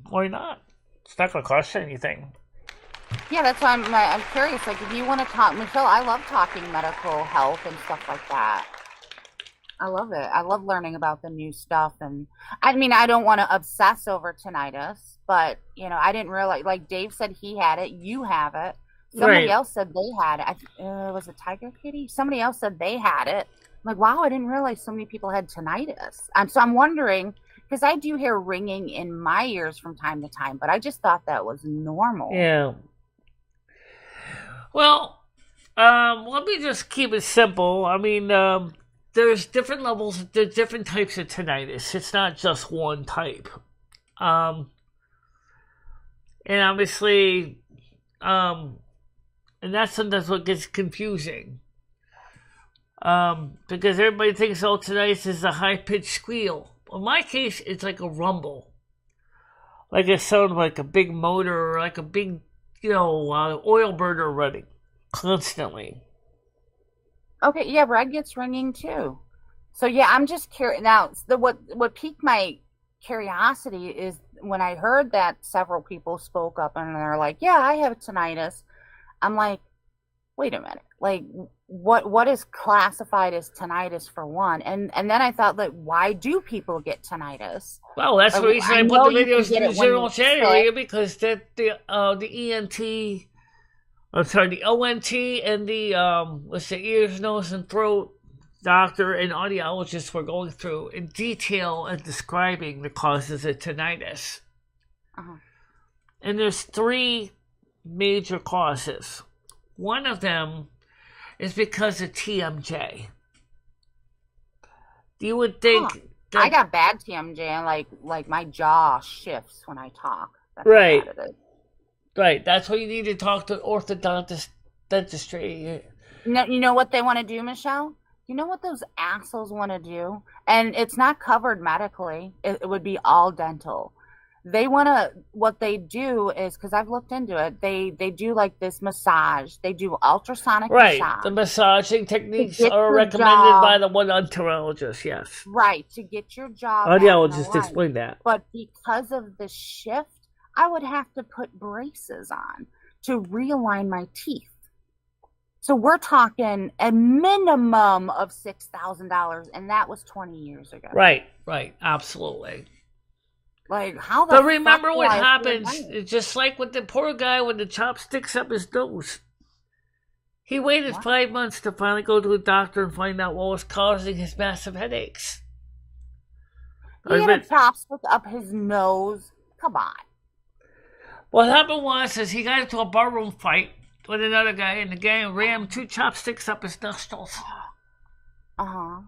Why not? It's not going to cost you anything. Yeah, that's why I'm curious. Like, if you want to talk, Michelle, I love talking medical health and stuff like that. I love it. I love learning about the new stuff. And I mean, I don't want to obsess over tinnitus, but I didn't realize, like Dave said he had it. You have it. Somebody else said they had it. Was it Tiger Kitty? Somebody else said they had it. I'm like, wow, I didn't realize so many people had tinnitus. So I'm wondering, because I do hear ringing in my ears from time to time, but I just thought that was normal. Yeah. Well, let me just keep it simple. I mean, there's different levels, there's different types of tinnitus. It's not just one type. And obviously, and that's sometimes what gets confusing. Because everybody thinks tinnitus is a high-pitched squeal. In my case, it's like a rumble. Like it sounds like a big motor or like a big, oil burner running constantly. Okay, yeah, Red gets ringing too. So yeah, I'm just curious. Now, what piqued my curiosity is when I heard that several people spoke up and they're like, "Yeah, I have tinnitus." I'm like, wait a minute, like what is classified as tinnitus for one? And then I thought, like, why do people get tinnitus? Well, that's the reason I put know the you can videos get in it the when general you're chat sick. area because the ENT, I'm sorry, the ONT and the what's the ears, nose, and throat doctor and audiologist were going through in detail and describing the causes of tinnitus. Uh-huh. And there's 3 major causes. One of them is because of TMJ. You would think that, I got bad TMJ, and like my jaw shifts when I talk. That's right. how bad it is. Right, that's why you need to talk to orthodontist dentistry. You know what they want to do, Michelle? You know what those assholes want to do? And it's not covered medically. It would be all dental. They want to, what they do is, because I've looked into it, they do like this massage. They do ultrasonic massage. The massaging techniques are recommended by the one odontologist, yes. Right, to get your jaw Audiologist explained that. But because of the shift, I would have to put braces on to realign my teeth. So we're talking a minimum of $6,000, and that was 20 years ago. Right, absolutely. Like, how the But remember fuck what happens, it's just like with the poor guy with the chopsticks up his nose. He waited 5 months to finally go to a doctor and find out what was causing his massive headaches. He had a chopstick up his nose. Come on. What happened was he got into a barroom fight with another guy, and the guy rammed 2 chopsticks up his nostrils. Uh-huh.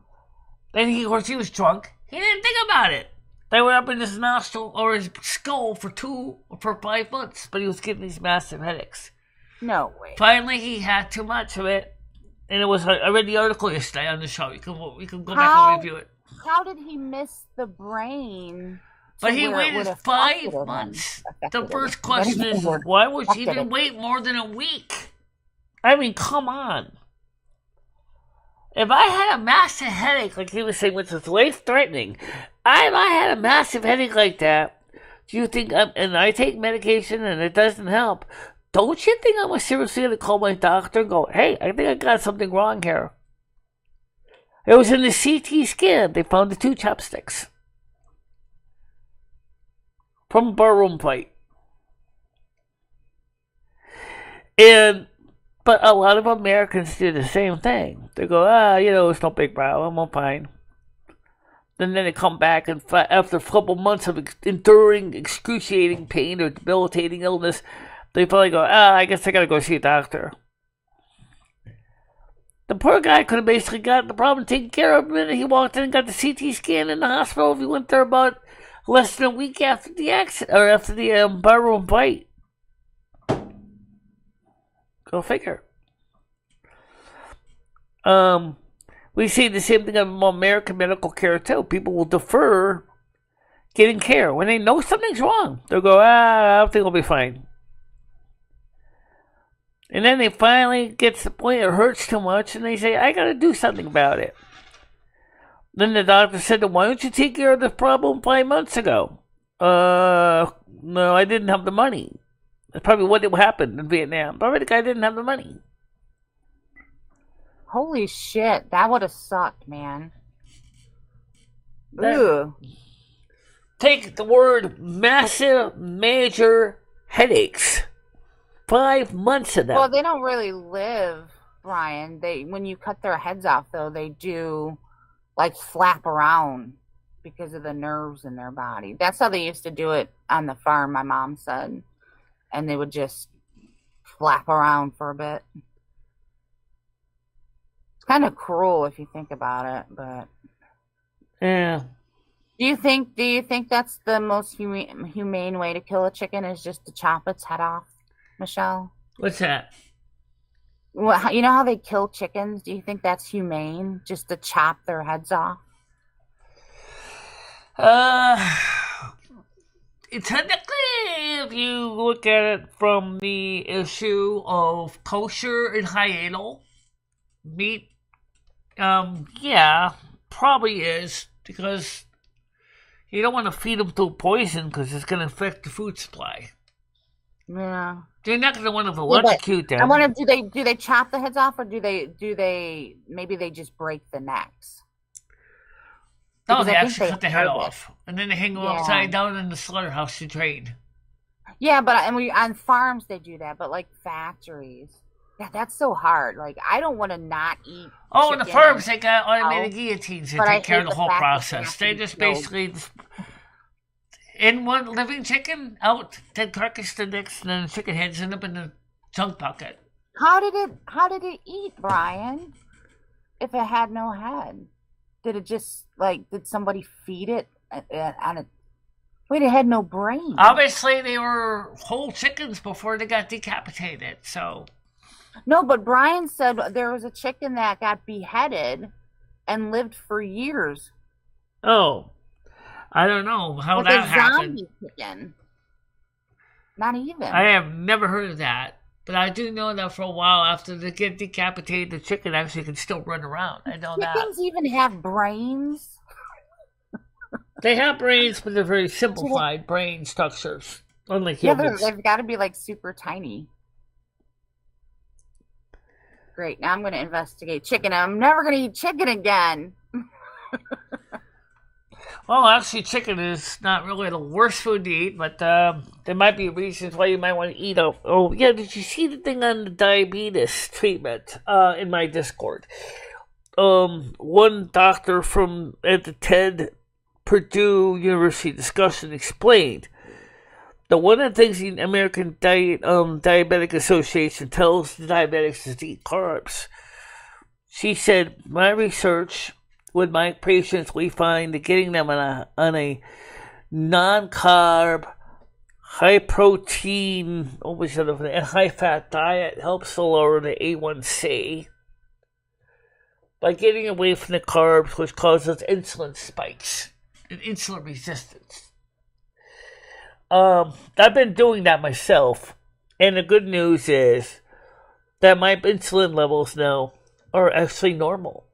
Then of course, he was drunk. He didn't think about it. They were up in his nostril or his skull for 5 months, but he was getting these massive headaches. No way. Finally, he had too much of it, and it was. I read the article yesterday on the show. You can go back and review it. How did he miss the brain? But he waited 5 months. The first question is, why would you even wait more than a week? I mean, come on. If I had a massive headache, like he was saying, which was life-threatening, if I had a massive headache like that, do you think, and I take medication and it doesn't help, don't you think I'm seriously going to call my doctor and go, hey, I think I got something wrong here? It was in the CT scan. They found the 2 chopsticks from a barroom fight. But a lot of Americans do the same thing. They go, it's no big problem, I'm fine. And then they come back, and after a couple months of enduring excruciating pain or debilitating illness, they finally go, I guess I gotta go see a doctor. The poor guy could have basically got the problem taken care of the minute he walked in and got the CT scan in the hospital if he went there about less than a week after the accident, or after the barroom fight. Go figure. We see the same thing in American medical care too. People will defer getting care when they know something's wrong. They'll go, I think I'll be fine. And then they finally get to the point it hurts too much, and they say, I gotta do something about it. Then the doctor said, why don't you take care of this problem 5 months ago? No, I didn't have the money. That's probably what happened in Vietnam. Probably the guy didn't have the money. Holy shit, that would have sucked, man. Ugh. Take the word massive, major headaches. 5 months of them. Well, they don't really live, Brian. When you cut their heads off, though, they do, like, flap around because of the nerves in their body. That's how they used to do it on the farm, my mom said. And they would just flap around for a bit. It's kind of cruel if you think about it, but yeah. Do you think that's the most humane way to kill a chicken is just to chop its head off, Michelle? What's that? Well, you know how they kill chickens? Do you think that's humane, just to chop their heads off? Technically, if you look at it from the issue of kosher and halal meat, yeah, probably is, because you don't want to feed them to poison because it's going to affect the food supply. Yeah. They're not going to want to but electrocute them. I wonder, do they chop the heads off, or do they maybe they just break the necks? No, Because they I think actually cut the head hide it. off, and then they hang them Yeah. upside down in the slaughterhouse to trade. Yeah, but on farms they do that, but like factories, yeah, that's so hard. Like I don't want to not eat. Oh, in the chicken farms, and they got automated cow, guillotines that but I take care of hate the the whole fact that they process. have to They be just killed. basically in one living chicken, out, dead carcass to next, and then the chicken heads end up in the junk bucket. How did it eat, Brian? If it had no head, did it just did somebody feed it on a? Wait, it had no brain. Obviously, they were whole chickens before they got decapitated, so. No, but Brian said there was a chicken that got beheaded and lived for years. Oh. I don't know how Like that a happened. zombie chicken. Not even. I have never heard of that. But I do know that for a while after they get decapitated, the chicken actually can still run around. I know that. Chickens even have brains. They have brains, but they're very simplified brain structures. Unlike Yeah, humans. they've got to be super tiny. Great. Now I'm going to investigate chicken. I'm never going to eat chicken again. Well, actually, chicken is not really the worst food to eat, but there might be reasons why you might want to eat it. Oh, yeah, did you see the thing on the diabetes treatment in my Discord? One doctor at the TED Purdue University discussion explained that one of the things the American Diabetic Association tells the diabetics is to eat carbs. She said, my research with my patients, we find that getting them on a non-carb, high-protein, and high-fat diet helps to lower the A1C by getting away from the carbs, which causes insulin spikes and insulin resistance. I've been doing that myself, and the good news is that my insulin levels now are actually normal.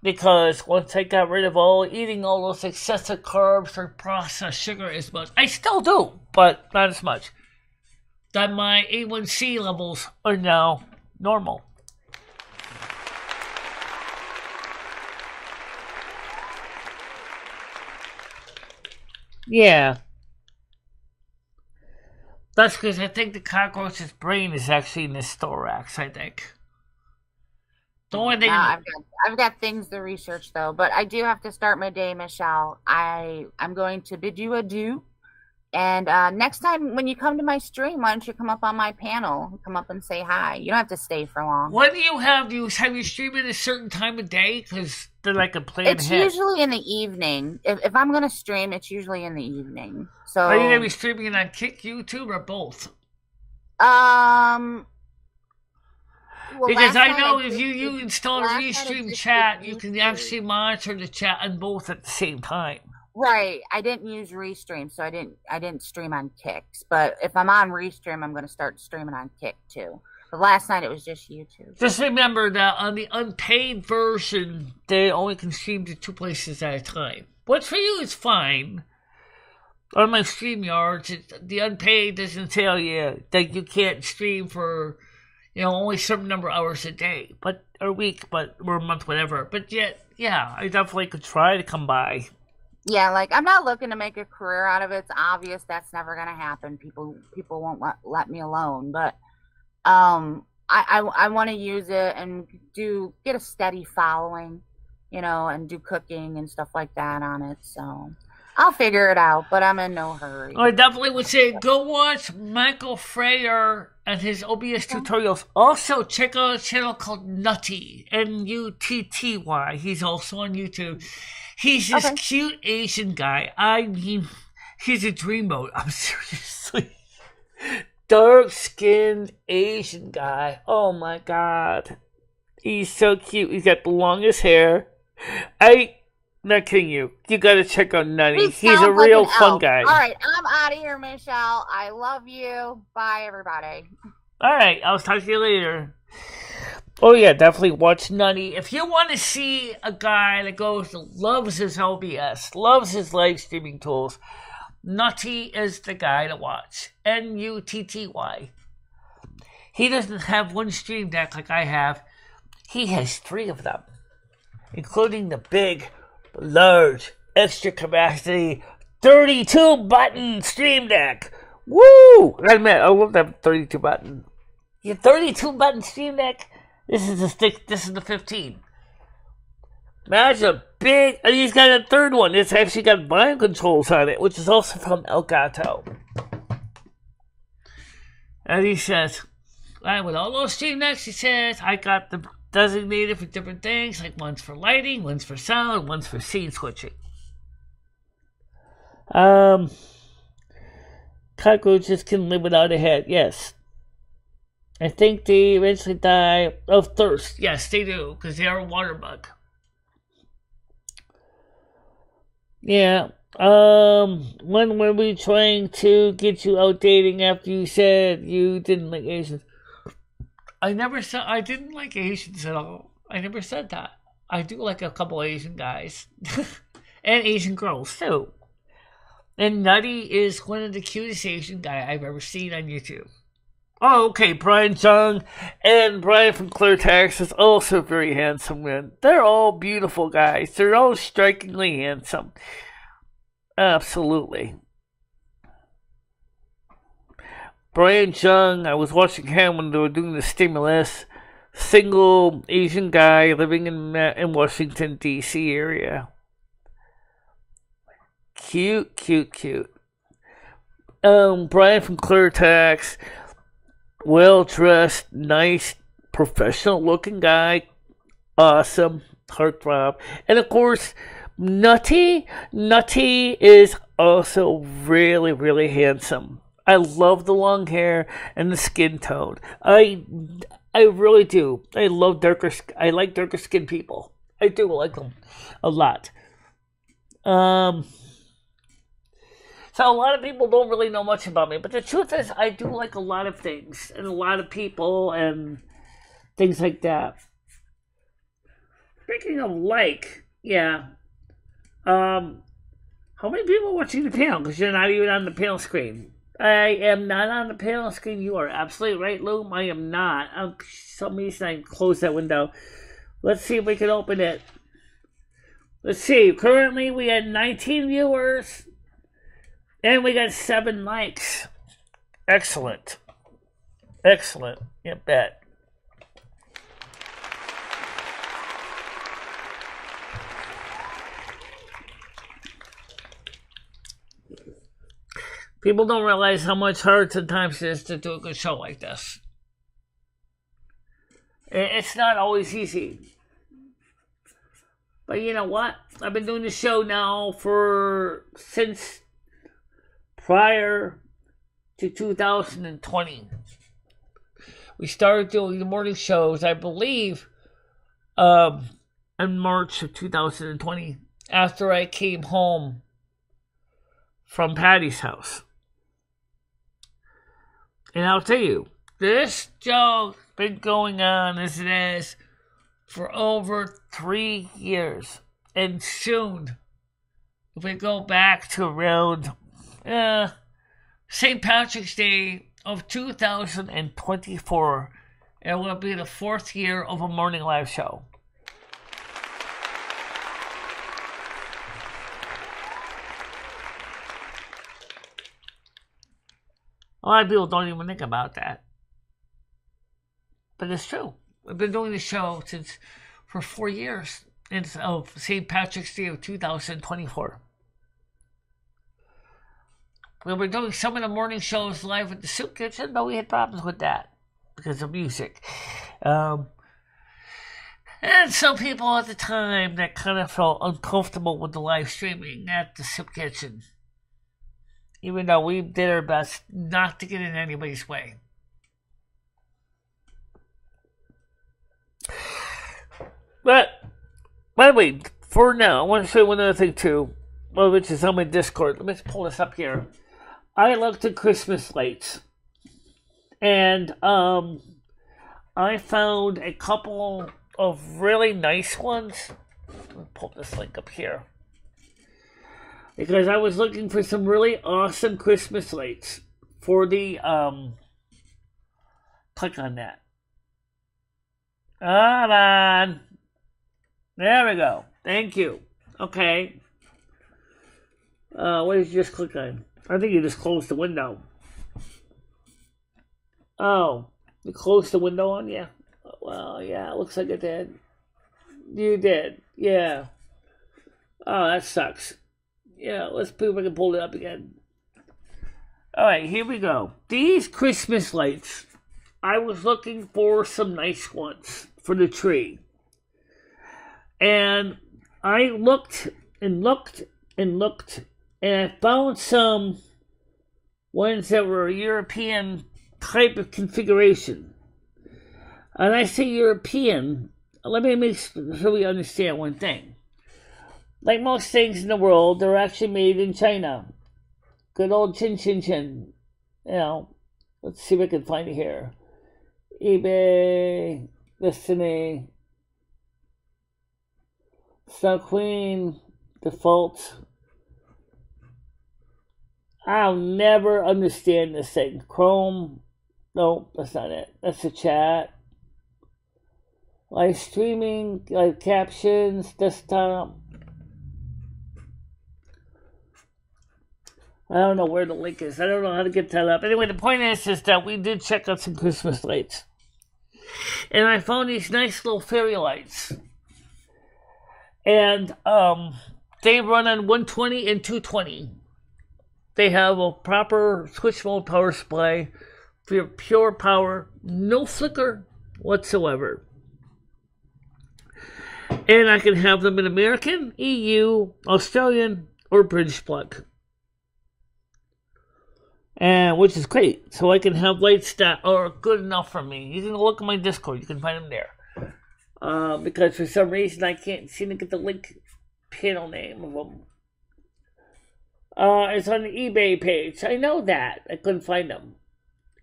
Because once I got rid of eating all those excessive carbs or processed sugar as much, I still do, but not as much, that my A1C levels are now normal. Yeah. That's because I think the cockroach's brain is actually in his thorax, I think. The only thing I've got things to research though, but I do have to start my day, Michelle. I'm going to bid you adieu. And next time when you come to my stream, why don't you come up on my panel? Come up and say hi. You don't have to stay for long. What do you have? Do you stream at a certain time of day? Because they're like a plan It's ahead. usually in the evening. If I'm going to stream, it's usually in the evening. So Are you going to be streaming it on Kick, YouTube, or both? Well, because last I night know I if did- you install a last night I restream just chat, did you can YouTube. actually monitor the chat on both at the same time. Right. I didn't use Restream, so I didn't stream on Kicks. But if I'm on Restream, I'm going to start streaming on Kick too. But last night it was just YouTube. Just remember that on the unpaid version, they only can stream to 2 places at a time. Which for you is fine. On my StreamYards, the unpaid doesn't tell you that you can't stream for, only a certain number of hours a day, or a week, or a month, whatever. But yet, yeah, I definitely could try to come by. Yeah, I'm not looking to make a career out of it. It's obvious that's never going to happen. People won't let me alone. But I want to use it and get a steady following, and do cooking and stuff like that on it. So I'll figure it out, but I'm in no hurry. I definitely would say go watch Michael Freyer and his OBS tutorials. Also, check out a channel called Nutty, Nutty. He's also on YouTube. He's this cute Asian guy. I mean, he's a dreamboat. I'm seriously. Dark-skinned Asian guy. Oh my god. He's so cute. He's got the longest hair. Not kidding you. You gotta check out Nutty. He's a real fun guy. Alright, I'm out of here, Michelle. I love you. Bye, everybody. Alright, I'll talk to you later. Oh yeah, definitely watch Nutty. If you want to see a guy that loves his OBS, loves his live streaming tools, Nutty is the guy to watch. Nutty. He doesn't have one stream deck like I have. He has 3 of them, including the big, large, extra capacity 32-button stream deck. Woo! I admit, I love that 32-button. Your 32-button stream deck. This is the 15. Imagine a big, and he's got a third one. It's actually got volume controls on it, which is also from Elgato. And he says, with all those stream decks, he says, I got them designated for different things, like one's for lighting, one's for sound, one's for scene switching. Cockroaches can live without a head, yes. I think they eventually die of thirst. Yes, they do, because they are a water bug. Yeah. When were we trying to get you out dating after you said you didn't like Asians? I never said I didn't like Asians at all. I never said that. I do like a couple Asian guys. And Asian girls, too. And Nutty is one of the cutest Asian guy I've ever seen on YouTube. Oh, okay, Brian Jung and Brian from Clear, Texas, also very handsome men. They're all beautiful guys. They're all strikingly handsome. Absolutely. Brian Jung, I was watching him when they were doing the stimulus. Single Asian guy living in Washington, D.C. area. Cute. Brian from Clear, Texas. Well-dressed, nice, professional-looking guy. Awesome. Heartthrob. And, of course, Nutty. Nutty is also really, really handsome. I love the long hair and the skin tone. I really do. I like darker skinned people. I do like them a lot. So a lot of people don't really know much about me, but the truth is I do like a lot of things and a lot of people and things like that. Speaking of yeah. How many people are watching the panel? Because you're not even on the panel screen. I am not on the panel screen. You are absolutely right, Loom. I am not. Some reason I closed that window. Let's see if we can open it. Let's see. Currently, we had 19 viewers. And we got 7 likes. Excellent. You bet. People don't realize how much hard sometimes it is to do a good show like this. It's not always easy. But you know what? I've been doing the show now since prior to 2020. We started doing the morning shows, I believe, in March of 2020, after I came home from Patty's house. And I'll tell you, this show's been going on as it is for over 3 years. And soon, if we go back to around St. Patrick's Day of 2024, it will be the 4th year of a morning live show. A lot of people don't even think about that. But it's true. We've been doing the show for 4 years of St. Patrick's Day of 2024. We were doing some of the morning shows live at the Soup Kitchen, but we had problems with that because of music. And some people at the time that kind of felt uncomfortable with the live streaming at the Soup Kitchen, even though we did our best not to get in anybody's way. But, by the way, for now, I want to show you one other thing too, which is on my Discord. Let me just pull this up here. I looked at Christmas lights, and I found a couple of really nice ones. Let me pull this link up here. because I was looking for some really awesome Christmas lights for the, click on that. Hold on. There we go. Thank you. Okay. What did you just click on? I think you just closed the window. Oh, you closed the window on you? Well, yeah, it looks like it did. You did, yeah. Oh, that sucks. Yeah, let's see if I can pull it up again. Alright, here we go. These Christmas lights, I was looking for some nice ones for the tree. And I looked and looked and looked, and I found some ones that were European type of configuration. And I say European, let me make sure we understand one thing. Like most things in the world, they're actually made in China. Good old chin chin chin. You know, let's see if I can find it here. eBay, Destiny, Star Queen, default. I'll never understand this thing. Chrome, no, that's not it. That's the chat. Live streaming, live captions, desktop. I don't know where the link is. I don't know how to get that up. Anyway, the point is that we did check out some Christmas lights. And I found these nice little fairy lights. And they run on 120 and 220. They have a proper switch mode power supply for pure power, no flicker whatsoever. And I can have them in American, EU, Australian, or British plug. And which is great. So I can have lights that are good enough for me. You can look at my Discord, you can find them there. Because for some reason I can't seem to get the link panel name of them. It's on the eBay page. I know that. I couldn't find them.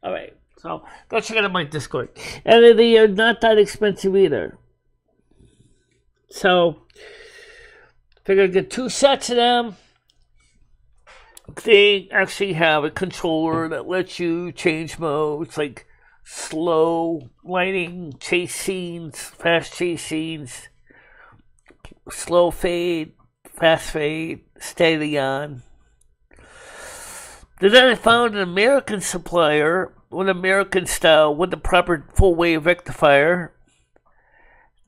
Alright, so go check it out on my Discord. And they are not that expensive either. So, figured I'd get 2 sets of them. They actually have a controller that lets you change modes, like slow lighting, chase scenes, fast chase scenes, slow fade, fast fade, steady on. Then I found an American supplier, with American style, with the proper full wave rectifier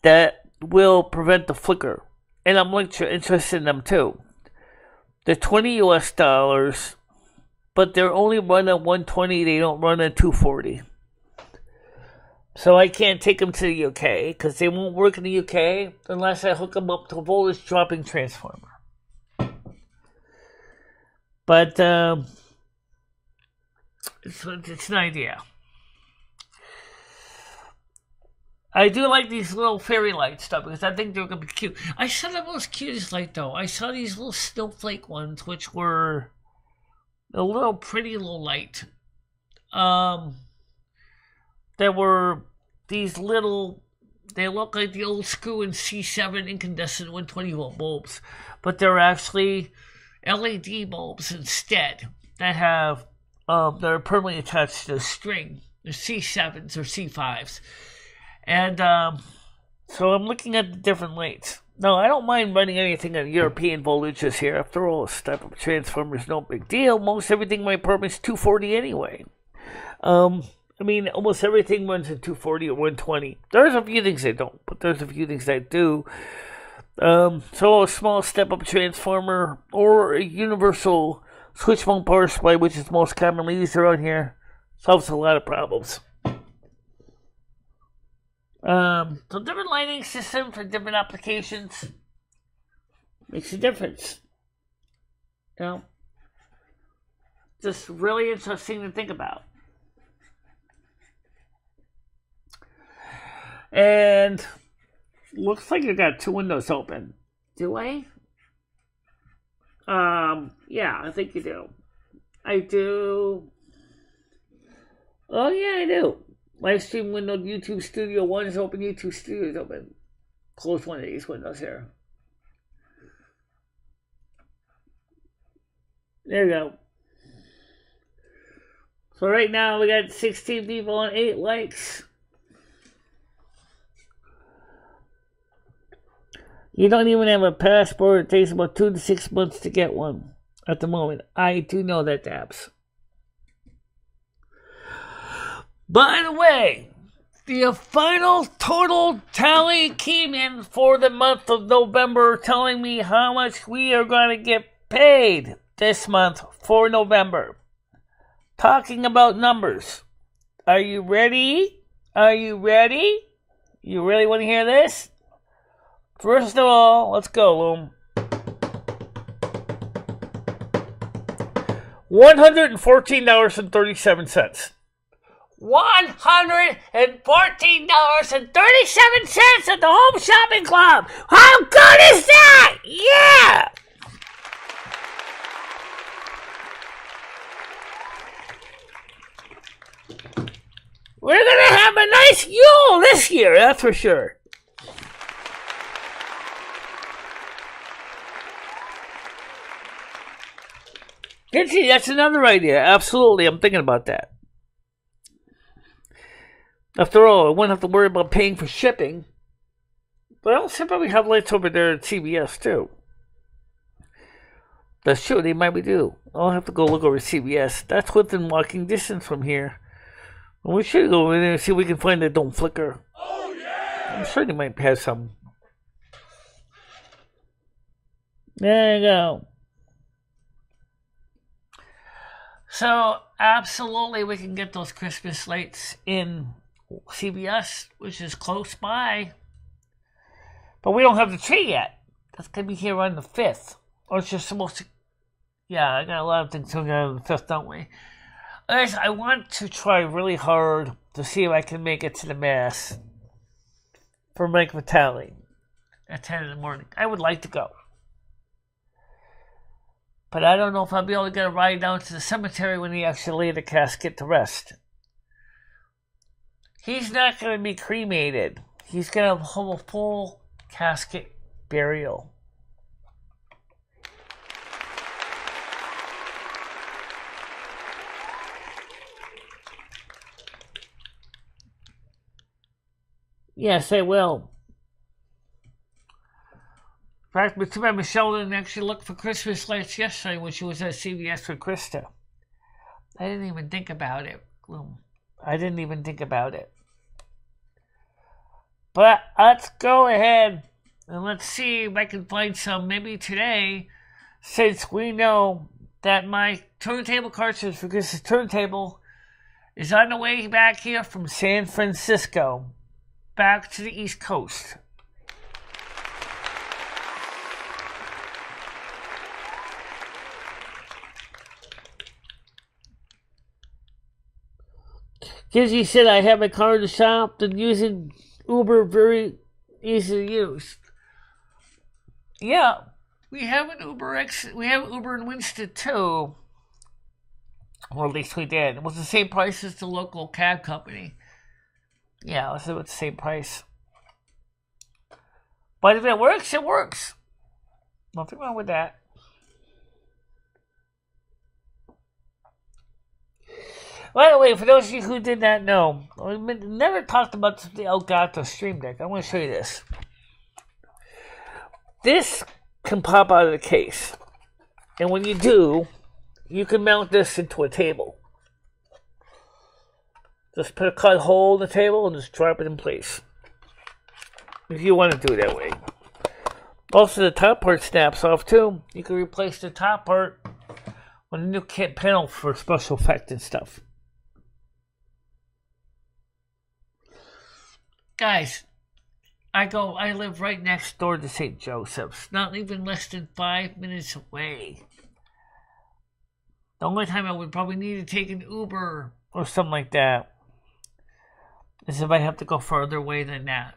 that will prevent the flicker. And I'm interested in them too. They're $20 US, but they're only run at 120, they don't run at 240. So I can't take them to the UK, because they won't work in the UK unless I hook them up to a voltage dropping transformer. But it's an idea. I do like these little fairy light stuff because I think they're going to be cute. I saw the most cutest light though. I saw these little snowflake ones, which were a little pretty little light. There were these little, they look like the old screw in C7 incandescent 120 volt bulbs, but they're actually LED bulbs instead that have, that are permanently attached to a string. They're C7s or C5s. And so I'm looking at the different lights. Now, I don't mind running anything at European voltages here. After all, this type of transformer is no big deal. Most everything in my apartment is 240 anyway. I mean, almost everything runs at 240 or 120. There's a few things I don't, but there's a few things I do. So a small step-up transformer or a universal switch mode power supply, which is most commonly used around here, solves a lot of problems. So different lighting systems for different applications makes a difference. You know, just really interesting to think about. And looks like you got 2 windows open. Do I? Yeah, I think you do. I do. Oh yeah, I do. Live stream window, YouTube Studio 1 is open, YouTube Studio is open. Close one of these windows here. There you go. So right now we got 16 people and 8 likes. You don't even have a passport. It takes about 2 to 6 months to get one at the moment. I do know that, Dabs. By the way, the final total tally came in for the month of November, telling me how much we are going to get paid this month for November. Talking about numbers. Are you ready? Are you ready? You really want to hear this? First of all, let's go, Loom. $114.37. $114.37 at the Home Shopping Club. How good is that? Yeah! We're going to have a nice Yule this year, that's for sure. See, that's another idea. Absolutely, I'm thinking about that. After all, I wouldn't have to worry about paying for shipping. But I also probably have lights over there at CVS too. That's true, they might be due. I'll have to go look over at CVS. That's within walking distance from here. Well, we should go in there and see if we can find that don't flicker. Oh yeah! I'm sure they might have some. There you go. So, absolutely, we can get those Christmas lights in CVS, which is close by. But we don't have the tree yet. That's going to be here on the 5th. Or it's just supposed to... Yeah, I got a lot of things going on the 5th, don't we? Guys, I want to try really hard to see if I can make it to the Mass for Mike Vitale at 10 in the morning. I would like to go. But I don't know if I'll be able to get a ride down to the cemetery when he actually lay the casket to rest. He's not going to be cremated. He's going to have a full casket burial. Yes, I will. In fact, too bad Michelle didn't actually look for Christmas lights yesterday when she was at CVS with Krista. I didn't even think about it. I didn't even think about it. But let's go ahead and let's see if I can find some maybe today, since we know that my turntable cartridge for Christmas turntable is on the way back here from San Francisco back to the East Coast. Kizzy said I have a car in the shop and using Uber very easy to use. Yeah, we have an Uber we have Uber in Winston too. Or at least we did. It was the same price as the local cab company. Yeah, it was the same price. But if it works, it works. Nothing wrong with that. By the way, for those of you who did not know, we never talked about the Elgato Stream Deck. I want to show you this. This can pop out of the case. And when you do, you can mount this into a table. Just put a cut hole in the table and just drop it in place. If you want to do it that way. Also, the top part snaps off too. You can replace the top part with a new kit panel for special effect and stuff. Guys, I live right next door to St. Joseph's, not even less than 5 minutes away. The only time I would probably need to take an Uber or something like that is if I have to go further away than that.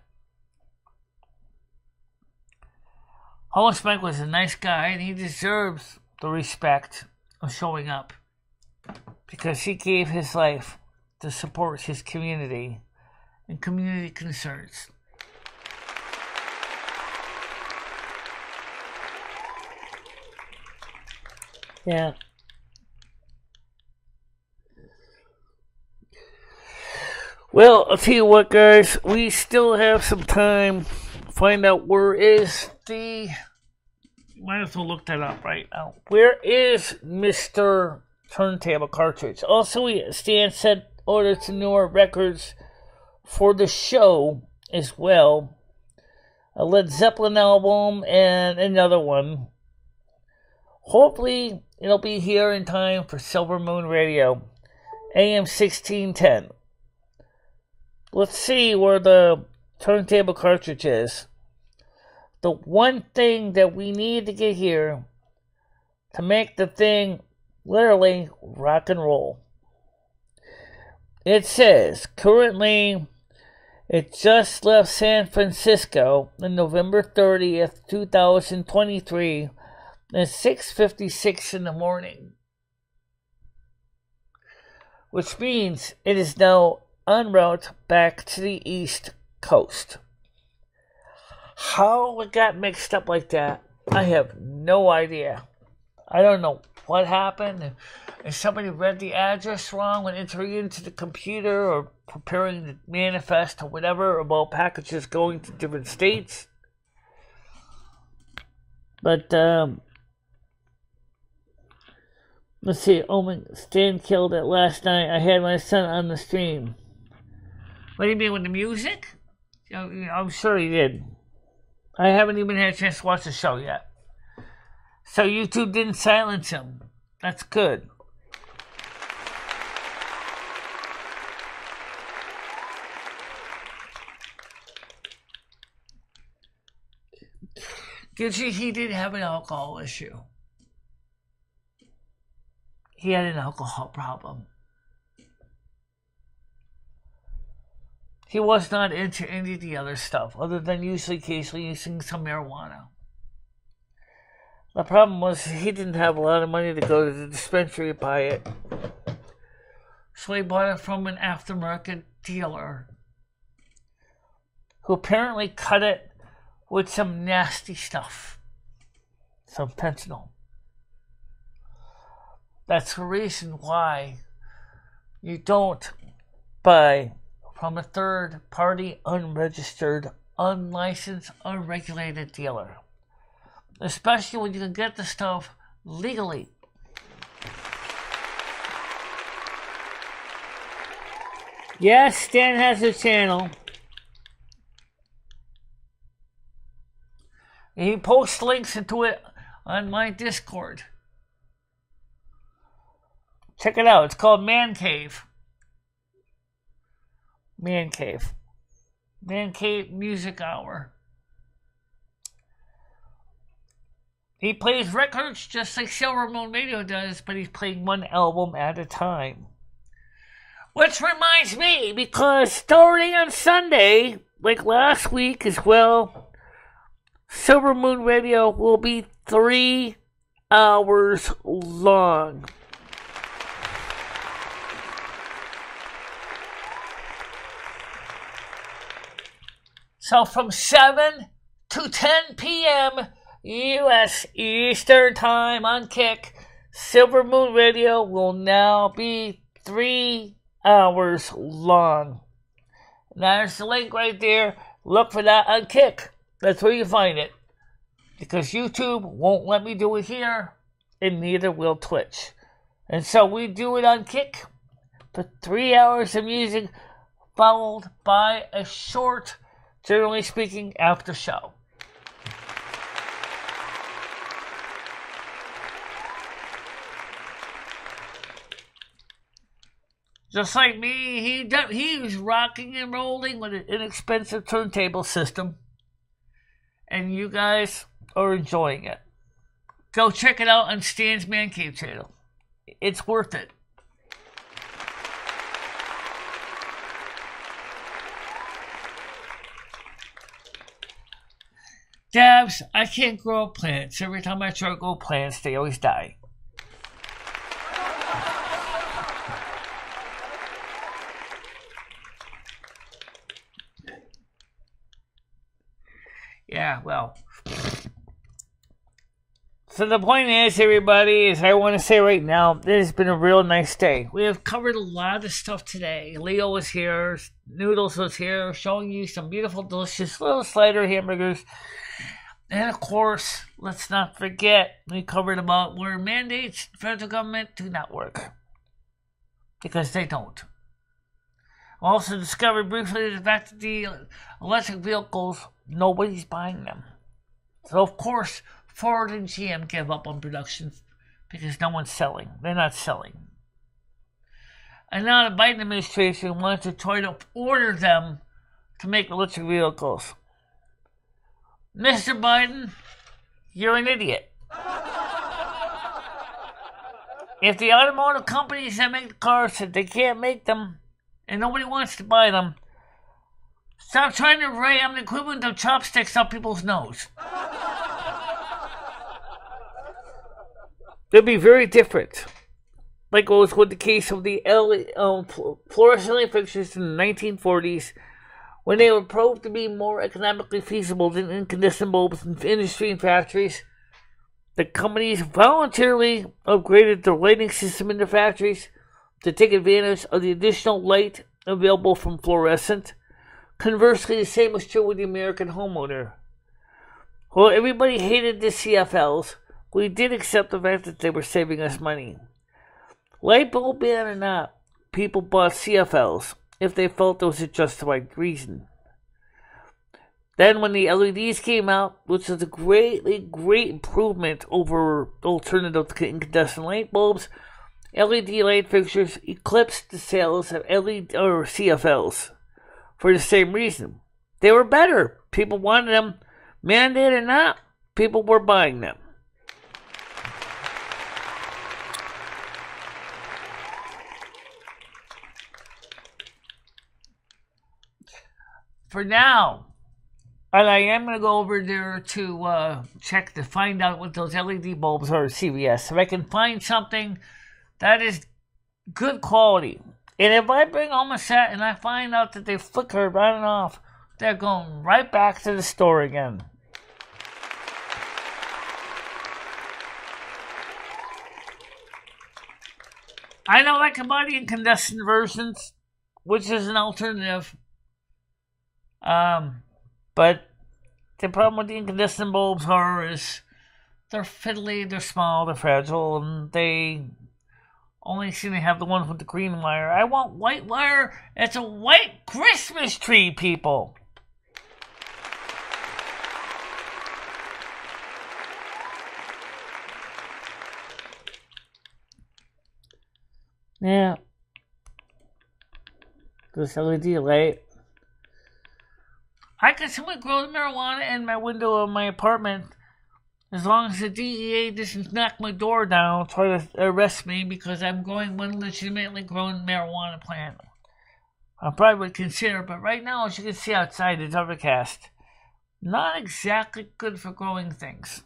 Homeless Mike was a nice guy, and he deserves the respect of showing up because he gave his life to support his community and community concerns. Yeah. Well, I'll tell you what, guys. We still have some time to find out where is the... Might as well look that up right now. Where is Mr. Turntable Cartridge? Also, Stan said ordered some newer records for the show as well. A Led Zeppelin album and another one. Hopefully, it'll be here in time for Silvermoon Radio, AM 1610. Let's see where the turntable cartridge is. The one thing that we need to get here to make the thing literally rock and roll. It says currently it just left San Francisco on November 30th, 2023 at 6:56 in the morning. Which means it is now en route back to the East Coast. How it got mixed up like that, I have no idea. I don't know what happened. If somebody read the address wrong when entering into the computer or preparing the manifest or whatever about packages going to different states. But, let's see. Oh, Stan killed it last night. I had my son on the stream. What do you mean with the music? I'm sure he did. I haven't even had a chance to watch the show yet. So YouTube didn't silence him. That's good. Did you? He did have an alcohol issue. He had an alcohol problem. He was not into any of the other stuff, other than usually occasionally using some marijuana. The problem was he didn't have a lot of money to go to the dispensary to buy it. So he bought it from an aftermarket dealer who apparently cut it with some nasty stuff. Some fentanyl. That's the reason why you don't buy from a third-party, unregistered, unlicensed, unregulated dealer. Especially when you can get the stuff legally. Yes, Stan has a channel. He posts links into it on my Discord. Check it out. It's called Man Cave. Man Cave. Man Cave Music Hour. He plays records just like Silvermoon Radio does, but he's playing one album at a time. Which reminds me, because starting on Sunday, like last week as well, Silvermoon Radio will be 3 hours long. So from 7 to 10 p.m. U.S. Eastern Time on Kick, Silvermoon Radio will now be 3 hours long. And there's the link right there. Look for that on Kick. That's where you find it. Because YouTube won't let me do it here, and neither will Twitch. And so we do it on Kick for 3 hours of music, followed by a short, generally speaking, after show. Just like me, he was rocking and rolling with an inexpensive turntable system. And you guys are enjoying it. Go check it out on Stan's Man Cave channel. It's worth it. Dabs, I can't grow plants. Every time I try to grow plants, they always die. Yeah, well. So the point is, everybody, is I want to say right now, this has been a real nice day. We have covered a lot of stuff today. Leo was here, Noodles was here, showing you some beautiful, delicious little slider hamburgers. And of course, let's not forget, we covered about where mandates, federal government do not work. Because they don't. Also discovered briefly the fact that the electric vehicles, nobody's buying them. So of course, Ford and GM give up on production because no one's selling. They're not selling. And now the Biden administration wants to try to order them to make electric vehicles. Mr. Biden, you're an idiot. If the automotive companies that make the cars said they can't make them and nobody wants to buy them, stop trying to ram the equivalent of chopsticks up people's nose. They'll be very different. Like what was with the case of the fluorescent light fixtures in the 1940s, when they were proved to be more economically feasible than incandescent bulbs in industry and factories. The companies voluntarily upgraded their lighting system in their factories to take advantage of the additional light available from fluorescent. Conversely, the same was true with the American homeowner. While everybody hated the CFLs, we did accept the fact that they were saving us money. Light bulb ban or not, people bought CFLs if they felt there was a justified reason. Then when the LEDs came out, which was a great improvement over alternative incandescent light bulbs, LED light fixtures eclipsed the sales of LED or CFLs for the same reason. They were better. People wanted them. Mandate or not, people were buying them. For now, and I am going to go over there to check to find out what those LED bulbs are at CVS. If I can find something that is good quality. And if I bring home a set and I find out that they flicker right and off, they're going right back to the store again. I know I can buy the incandescent versions, which is an alternative. But the problem with the incandescent bulbs is they're fiddly, they're small, they're fragile, and they only seem to have the ones with the green wire. I want white wire. It's a white Christmas tree, people. Yeah. This LED light. I can simply grow the marijuana in my window of my apartment as long as the DEA doesn't knock my door down, try to arrest me because I'm growing one legitimately grown marijuana plant. I probably would consider, but right now, as you can see outside, it's overcast. Not exactly good for growing things.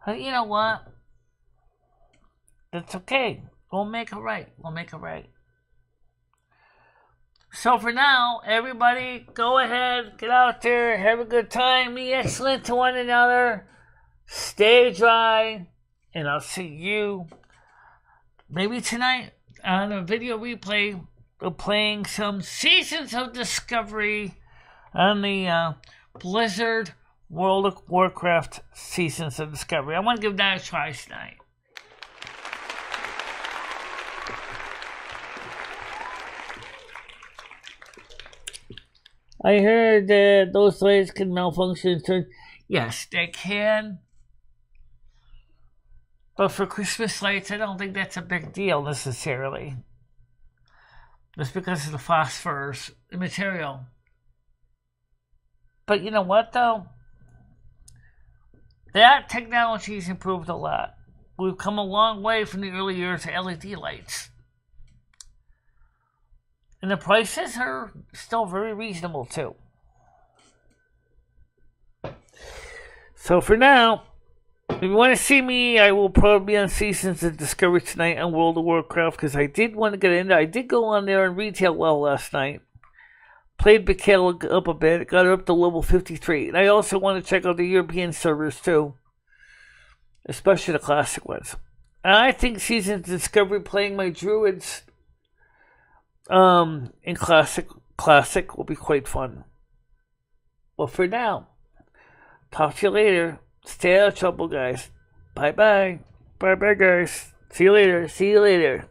But you know what? That's okay. We'll make it right. We'll make it right. So for now, everybody, go ahead, get out there, have a good time, be excellent to one another, stay dry, and I'll see you maybe tonight on a video replay of playing some Seasons of Discovery on the Blizzard World of Warcraft Seasons of Discovery. I want to give that a try tonight. I heard that those lights can malfunction. Yes, they can. But for Christmas lights, I don't think that's a big deal necessarily. Just because of the phosphorus, the material. But you know what, though? That technology's improved a lot. We've come a long way from the early years of LED lights. And the prices are still very reasonable, too. So for now, if you want to see me, I will probably be on Seasons of Discovery tonight on World of Warcraft, because I did want to get into it. I did go on there and retail well last night. Played Michele up a bit, got her up to level 53. And I also want to check out the European servers, too. especially the classic ones. And I think Season Discovery playing my druids in classic will be quite fun. But for now, talk to you later. Stay out of trouble, guys. Bye bye. Bye bye, guys. See you later. See you later.